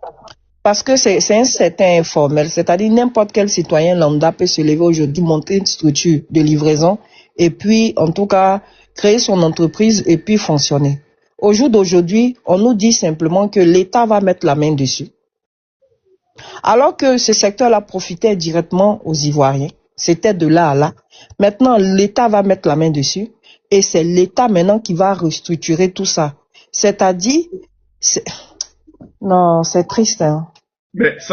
Parce que c'est un secteur informel, c'est-à-dire n'importe quel citoyen lambda peut se lever aujourd'hui, monter une structure de livraison, et puis, en tout cas, créer son entreprise et puis fonctionner. Au jour d'aujourd'hui, on nous dit simplement que l'État va mettre la main dessus. Alors que ce secteur-là profitait directement aux Ivoiriens. C'était de là à là. Maintenant, l'État va mettre la main dessus et c'est l'État maintenant qui va restructurer tout ça. C'est-à-dire, non, c'est triste, hein. Mais tu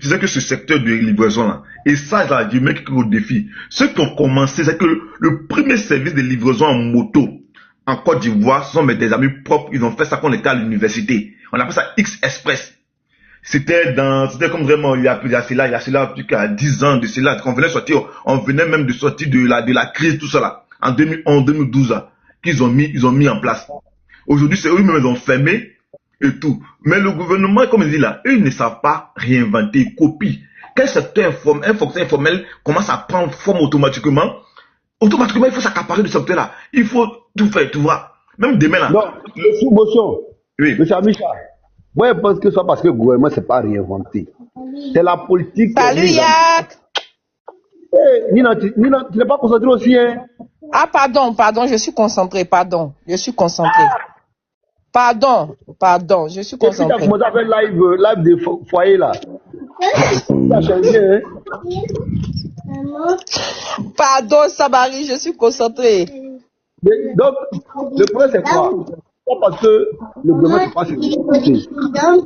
sais que ce secteur de livraison là, et ça, là, je mets au défi. Ceux qui ont commencé, c'est que le premier service de livraison en moto en Côte d'Ivoire, ce sont des amis propres, ils ont fait ça quand on était à l'université. On appelle ça X-Express. C'était comme vraiment, il y a cela, plus qu'à 10 ans de cela, qu'on venait sortir, on venait même de sortir de la crise, tout ça là, en 2012 là, qu'ils ont mis en place. Aujourd'hui, c'est eux-mêmes, ils ont fermé et tout. Mais le gouvernement, comme il dit là, eux, ils ne savent pas réinventer, ils copient. Quand un secteur informel commence à prendre forme automatiquement, il faut s'accaparer de ce secteur-là. Il faut tout faire, tu vois. Même demain là. Non, monsieur Bosson. Oui. Monsieur Amisha. Moi, je pense que c'est parce que le gouvernement ne s'est pas réinventé. C'est la politique. Salut, Yak! Hey, Nina, tu n'es pas concentré aussi, hein? Ah, pardon, je suis concentré, Pardon, je suis concentré, Tu as commencé à faire live de foyer, là. Ça a changé, hein? Pardon, Sabari, je suis concentré. Donc, le problème, c'est quoi? C'est pas parce que le gouvernement n'est pas sécurisé.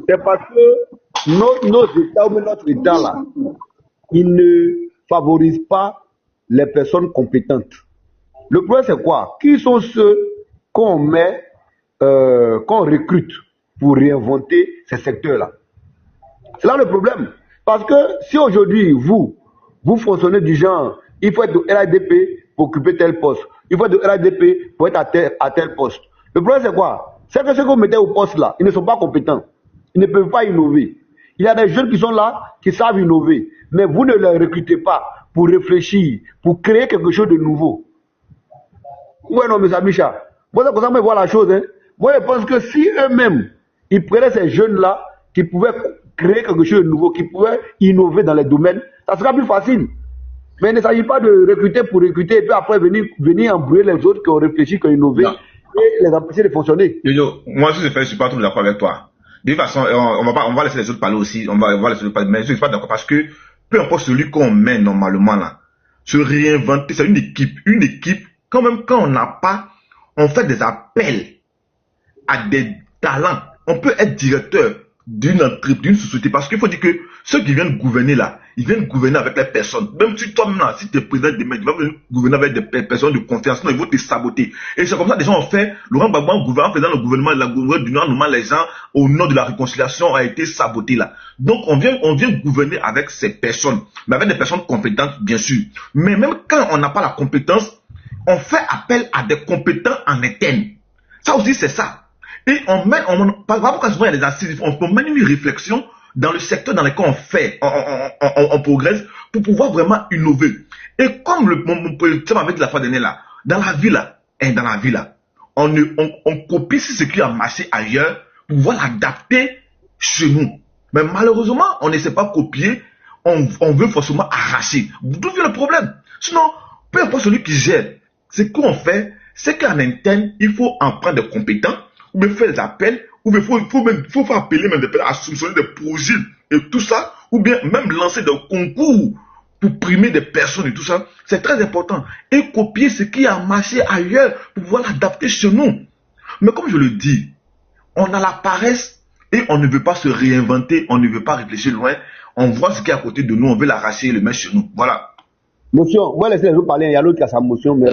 C'est parce que nos États, ou notre État, là, il ne favorise pas les personnes compétentes. Le problème, c'est quoi? Qui sont ceux qu'on recrute pour réinventer ces secteurs-là? C'est là le problème. Parce que si aujourd'hui, vous fonctionnez du genre, il faut être de RADP pour occuper tel poste. Il faut être de RADP pour être à tel poste. Le problème, c'est quoi? C'est que ceux que vous mettez au poste là, ils ne sont pas compétents. Ils ne peuvent pas innover. Il y a des jeunes qui sont là, qui savent innover. Mais vous ne les recrutez pas pour réfléchir, pour créer quelque chose de nouveau. Ouais, non, mais Amisha. Moi, c'est comme ça que je vois la chose. Hein. Moi, je pense que si eux-mêmes, ils prenaient ces jeunes-là, qui pouvaient créer quelque chose de nouveau, qui pouvaient innover dans les domaines, ça sera plus facile. Mais il ne s'agit pas de recruter pour recruter et puis après venir embrouiller les autres qui ont réfléchi, qui ont innové et les empêcher de fonctionner. Moi, je ne suis pas tout d'accord avec toi. De toute façon, on va laisser les autres parler aussi. On va laisser les autres parler. Mais je ne suis pas d'accord parce que peu importe celui qu'on met normalement là, se réinventer. C'est une équipe. Une équipe, quand même, quand on n'a pas, on fait des appels à des talents. On peut être directeur d'une entreprise, d'une société, parce qu'il faut dire que ceux qui viennent gouverner là, ils viennent gouverner avec les personnes. Même si toi-même, si tu es président des médias, tu vas venir gouverner avec des personnes de confiance, sinon ils vont te saboter. Et c'est comme ça que les gens ont fait. Laurent Gbagbo en faisant le gouvernement, la gouvernement du Nord, normalement, les gens, au nom de la réconciliation, a été saboté là. Donc, on vient gouverner avec ces personnes, mais avec des personnes compétentes, bien sûr. Mais même quand on n'a pas la compétence, on fait appel à des compétents en interne. Ça aussi, c'est ça. Et par exemple, quand souvent il y a des assises, on mène une réflexion dans le secteur dans lequel on progresse pour pouvoir vraiment innover. Et comme mon président m'avait dit la fois dernière là, dans la vie là, on copie ce qui a marché ailleurs pour pouvoir l'adapter chez nous. Mais malheureusement, on ne sait pas copier, on veut forcément arracher. D'où vient le problème? Sinon, peu importe celui qui gère, ce qu'on fait, c'est qu'en interne, il faut en prendre des compétents, ou bien faire des appels, ou bien il faut appeler même des personnes à soumissionner des projets et tout ça, ou bien même lancer des concours pour primer des personnes et tout ça. C'est très important. Et copier ce qui a marché ailleurs pour pouvoir l'adapter chez nous. Mais comme je le dis, on a la paresse et on ne veut pas se réinventer, on ne veut pas réfléchir loin. On voit ce qui est à côté de nous, on veut l'arracher et le mettre chez nous. Voilà. Motion, moi laissez les autres parler, il y a l'autre qui a sa motion. Mais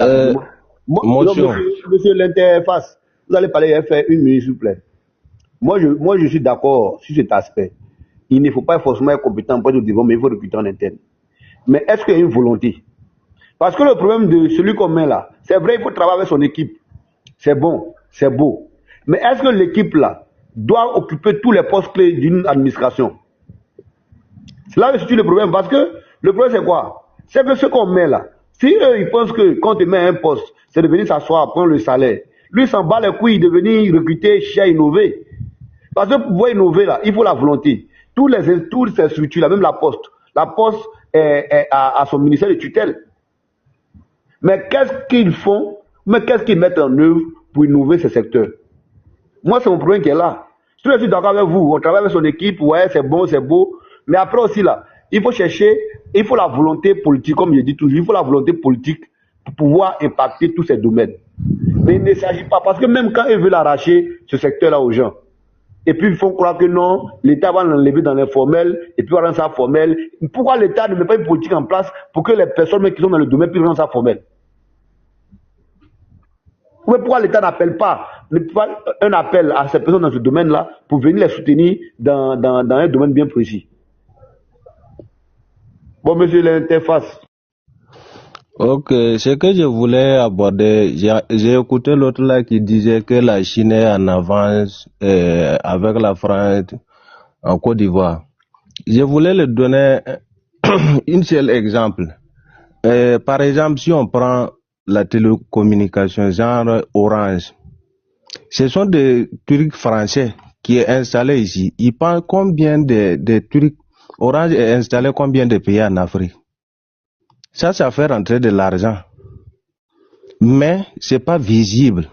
motion. Monsieur l'interface, vous allez parler, il va faire 1 minute s'il vous plaît. Moi je suis d'accord sur cet aspect. Il ne faut pas forcément être compétent pour être au devant, mais il faut recruter en interne. Mais est-ce qu'il y a une volonté? Parce que le problème de celui qu'on met là, c'est vrai, il faut travailler avec son équipe. C'est bon, c'est beau. Mais est-ce que l'équipe là doit occuper tous les postes clés d'une administration? C'est là que c'est le problème. Parce que le problème c'est quoi? C'est que ce qu'on met là, si eux ils pensent que quand tu mets un poste, c'est de venir s'asseoir, prendre le salaire. Lui il s'en bat les couilles de venir recruter, chercher, innover. Parce que pour pouvoir innover là, il faut la volonté. Toutes ces structures là, même la poste a son ministère de tutelle. Mais qu'est-ce qu'ils font? Mais qu'est-ce qu'ils mettent en œuvre pour innover ce secteur? Moi, c'est mon problème qui est là. Je suis d'accord avec vous. On travaille avec son équipe. Ouais, c'est bon, c'est beau. Mais après aussi, là, il faut chercher, il faut la volonté politique, comme je dis toujours, il faut la volonté politique pour pouvoir impacter tous ces domaines. Mais il ne s'agit pas, parce que même quand ils veulent arracher ce secteur-là aux gens, et puis ils font croire que non, l'État va l'enlever dans l'informel, et puis va rendre ça formel. Pourquoi l'État ne met pas une politique en place pour que les personnes qui sont dans le domaine puissent rendre ça formel? Mais pourquoi l'État n'appelle pas un appel à ces personnes dans ce domaine-là pour venir les soutenir dans un domaine bien précis? Bon, monsieur l'interface. Ok, ce que je voulais aborder, j'ai écouté l'autre là qui disait que la Chine est en avance avec la France en Côte d'Ivoire. Je voulais le donner un seul exemple. Par exemple, si on prend la télécommunication, genre Orange, ce sont des trucs français qui est installé ici. Ils parlent combien de trucs. Orange est installé combien de pays en Afrique? Ça fait rentrer de l'argent. Mais c'est pas visible.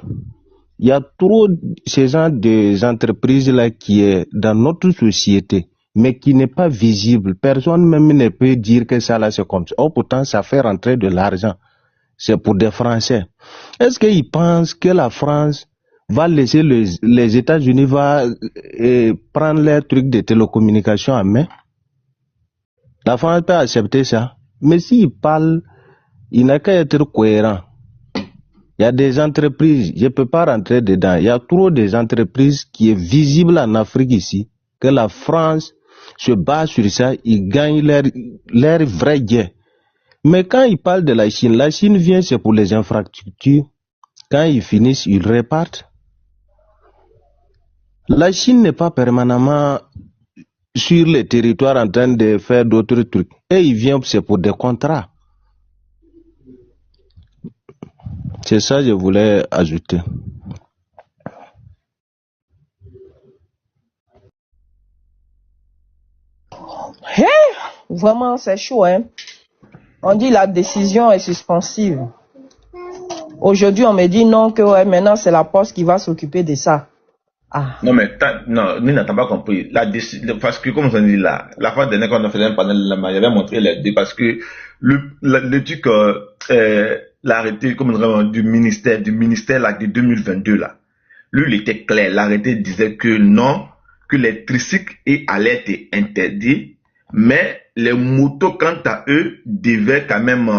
Il y a trop ces gens des entreprises là qui est dans notre société, mais qui n'est pas visible. Personne même ne peut dire que ça là c'est comme ça. Oh, pourtant ça fait rentrer de l'argent. C'est pour des Français. Est-ce qu'ils pensent que la France va laisser les États-Unis prendre leurs trucs de télécommunication en main? La France peut accepter ça. Mais s'il parle, il n'a qu'à être cohérent. Il y a des entreprises, je ne peux pas rentrer dedans, il y a trop des entreprises qui est visible en Afrique ici, que la France se base sur ça, ils gagnent leur vrai gain. Mais quand ils parlent de la Chine vient, c'est pour les infrastructures. Quand ils finissent, ils repartent. La Chine n'est pas permanemment sur le territoire en train de faire d'autres trucs. Et ils viennent, c'est pour des contrats. C'est ça que je voulais ajouter. Hey, vraiment, c'est chaud, hein. On dit la décision est suspensive. Aujourd'hui, on me dit non, que ouais, maintenant c'est la poste qui va s'occuper de ça. Ah. Non, mais Nina, t'as pas compris. Parce que, comme on dit là, la fois dernière, quand on a fait un panel, il avait montré les deux, parce que le truc, l'arrêté comme vraiment du ministère là, de 2022 là. Lui, il était clair. L'arrêté disait que non, que les tricycles allaient être interdits, mais les motos, quant à eux, devaient quand même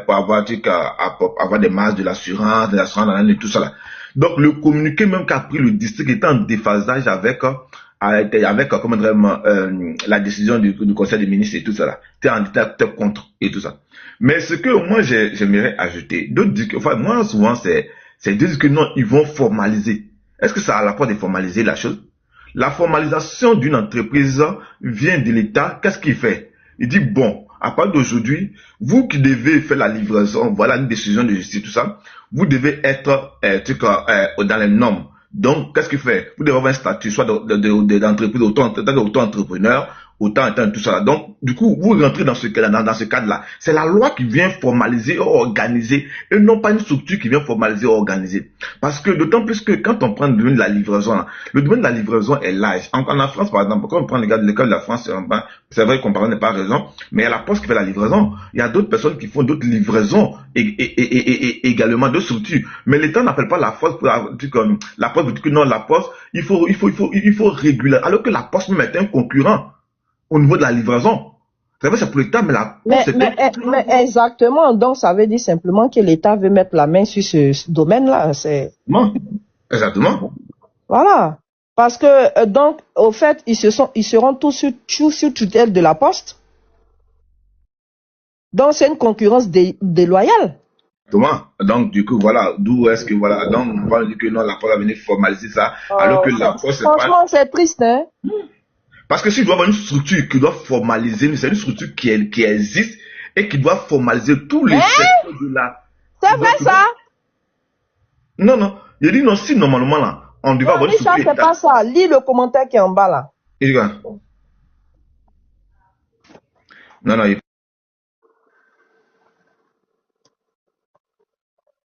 avoir des masses de l'assurance et tout ça là. Donc le communiqué même qu'a pris le district était en déphasage avec comment la décision du conseil des ministres et tout ça là. T'es contre et tout ça. Mais ce que moi j'aimerais ajouter, d'autres disent que, enfin moi souvent c'est disent que non, ils vont formaliser. Est-ce que ça a la porte de formaliser la chose? La formalisation d'une entreprise vient de l'État. Qu'est-ce qu'il fait? Il dit bon, à partir d'aujourd'hui, vous qui devez faire la livraison, voilà une décision de justice, tout ça, vous devez être dans les normes. Donc, qu'est-ce qu'il fait? Vous devez avoir un statut, soit d'entreprise, auto-entrepreneur, autant tout ça. Donc, du coup, vous rentrez dans ce cadre-là. C'est la loi qui vient formaliser ou organiser, et non pas une structure qui vient formaliser ou organiser. Parce que d'autant plus que quand on prend le domaine de la livraison, le domaine de la livraison est large. En France, par exemple, quand on prend le cas de la France, c'est vrai qu'on parle n'est pas raison, mais il y a la Poste qui fait la livraison. Il y a d'autres personnes qui font d'autres livraisons et également d'autres structures. Mais l'État n'appelle pas la Poste comme la Poste vous dit que non, la Poste, il faut réguler. Alors que la Poste même est un concurrent au niveau de la livraison. C'est vrai, c'est pour l'État, mais la Poste mais exactement. Donc, ça veut dire simplement que l'État veut mettre la main sur ce domaine-là. Non, exactement. Voilà. Parce que, donc, au fait, ils seront tous sur tutelle de la Poste. Donc, c'est une concurrence déloyale. Donc, du coup, voilà, d'où est-ce que, voilà, donc, on va dire que non, la Poste va venir formaliser ça, alors que la Poste, franchement, c'est triste, hein. Parce que s'il doit y avoir une structure qui doit formaliser, c'est une structure qui existe et qui doit formaliser tous les secteurs de la... C'est vrai ça? Non. Il dit non, si normalement là, on devait avoir une structure... c'est pas ça. Lis le commentaire qui est en bas là. Non.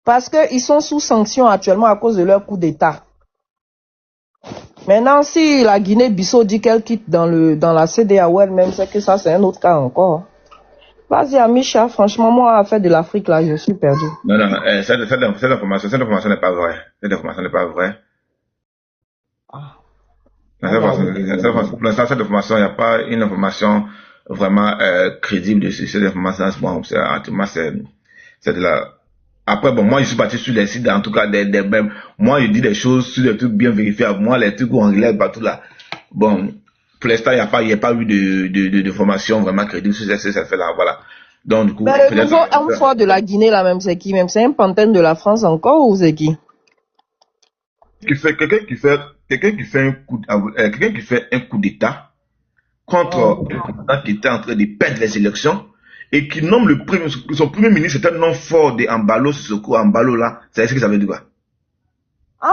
Parce qu'ils sont sous sanction actuellement à cause de leur coup d'État. Maintenant, si la Guinée-Bissau dit qu'elle quitte dans la CEDEAO elle-même, c'est que ça, c'est un autre cas encore. Vas-y, Amisha, franchement, moi, à faire de l'Afrique, là, je suis perdu. Non, cette information n'est pas vraie. Cette information n'est pas vraie. Pour l'instant, cette information, il n'y a pas une information vraiment crédible dessus. Cette information, bon, c'est de la... Après, bon, moi, je suis parti sur les sites, en tout cas, moi, je dis des choses sur des trucs bien vérifiables. Moi, les trucs où on relève partout là. Bon, pour l'instant, il n'y a pas eu de formation vraiment crédible sur ces faits-là, voilà. Donc, du coup, mais le nouveau homme fort de la Guinée, là, même, c'est qui? Même, c'est un pantin de la France encore, ou c'est qui? Quelqu'un qui fait un coup d'État contre le président qui était en train de perdre les élections. Et qui nomme son premier ministre, c'est un nom fort de Ambalo Sissoko. Ambalo là, c'est ce que ça veut dire quoi? Ah,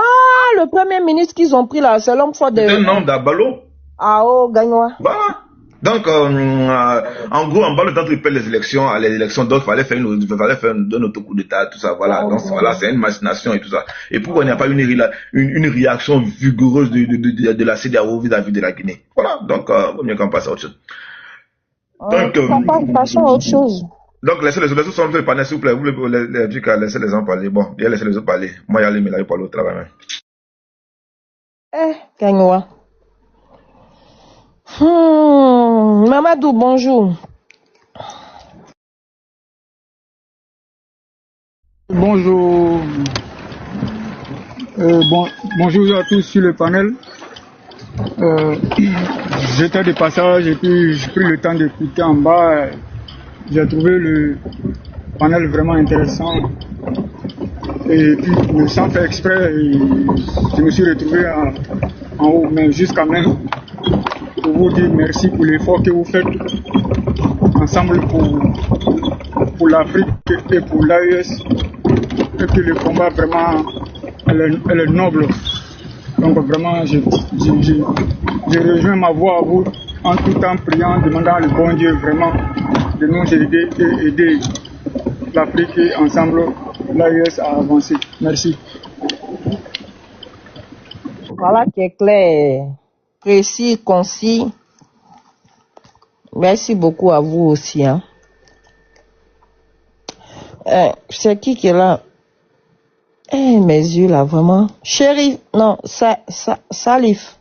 le premier ministre qu'ils ont pris là, c'est l'homme fort de... C'est un nom d'Ambalo. Ah, oh, Gagnoa. Voilà. Donc, en gros, Ambalo est en train de perdre les élections, donc il fallait faire un autre coup d'État, tout ça, voilà. Donc, voilà, c'est une machination et tout ça. Et pourquoi il n'y a pas une réaction vigoureuse de la CEDEAO vis-à-vis de la Guinée? Voilà, donc, il vaut mieux qu'on passe à autre chose. Donc, autre chose. Donc, laissez les autres sont les panneaux, s'il vous plaît. Vous laissez les gens parler. Bon, il y a laissé les autres parler. Moi, il y a les mais là, il parle au travail. Gagnoa. Mamadou, bonjour. Bonjour. Bonjour à tous sur le panel. J'étais de passage et puis j'ai pris le temps d'écouter en bas. J'ai trouvé le panel vraiment intéressant. Et puis, sans faire exprès, je me suis retrouvé en haut, mais jusqu'à même pour vous dire merci pour l'effort que vous faites ensemble pour l'Afrique et pour l'AES. Et que le combat vraiment, elle est noble. Donc vraiment, je rejoins ma voix à vous en tout temps priant, demandant le bon Dieu vraiment de nous aider et aider l'Afrique et ensemble l'AES à avancer. Merci. Voilà qui est clair, précis, concis. Merci beaucoup à vous aussi. Hein. C'est qui est là? Mes yeux là, vraiment. Chéri, non, Salif.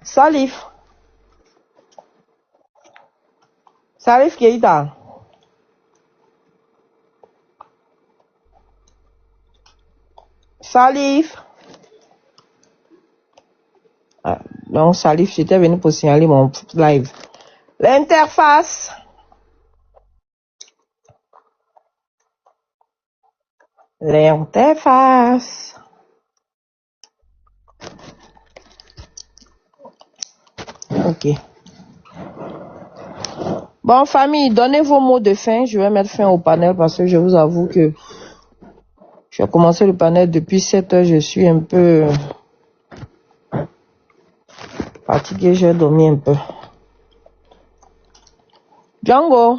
Salif Keïta. Salif. Donc Salif, j'étais venu pour signaler mon live. L'interface. Ok. Bon, famille, donnez vos mots de fin. Je vais mettre fin au panel parce que je vous avoue que j'ai commencé le panel depuis 7 heures. Je suis un peu fatigué. J'ai dormi un peu. Django.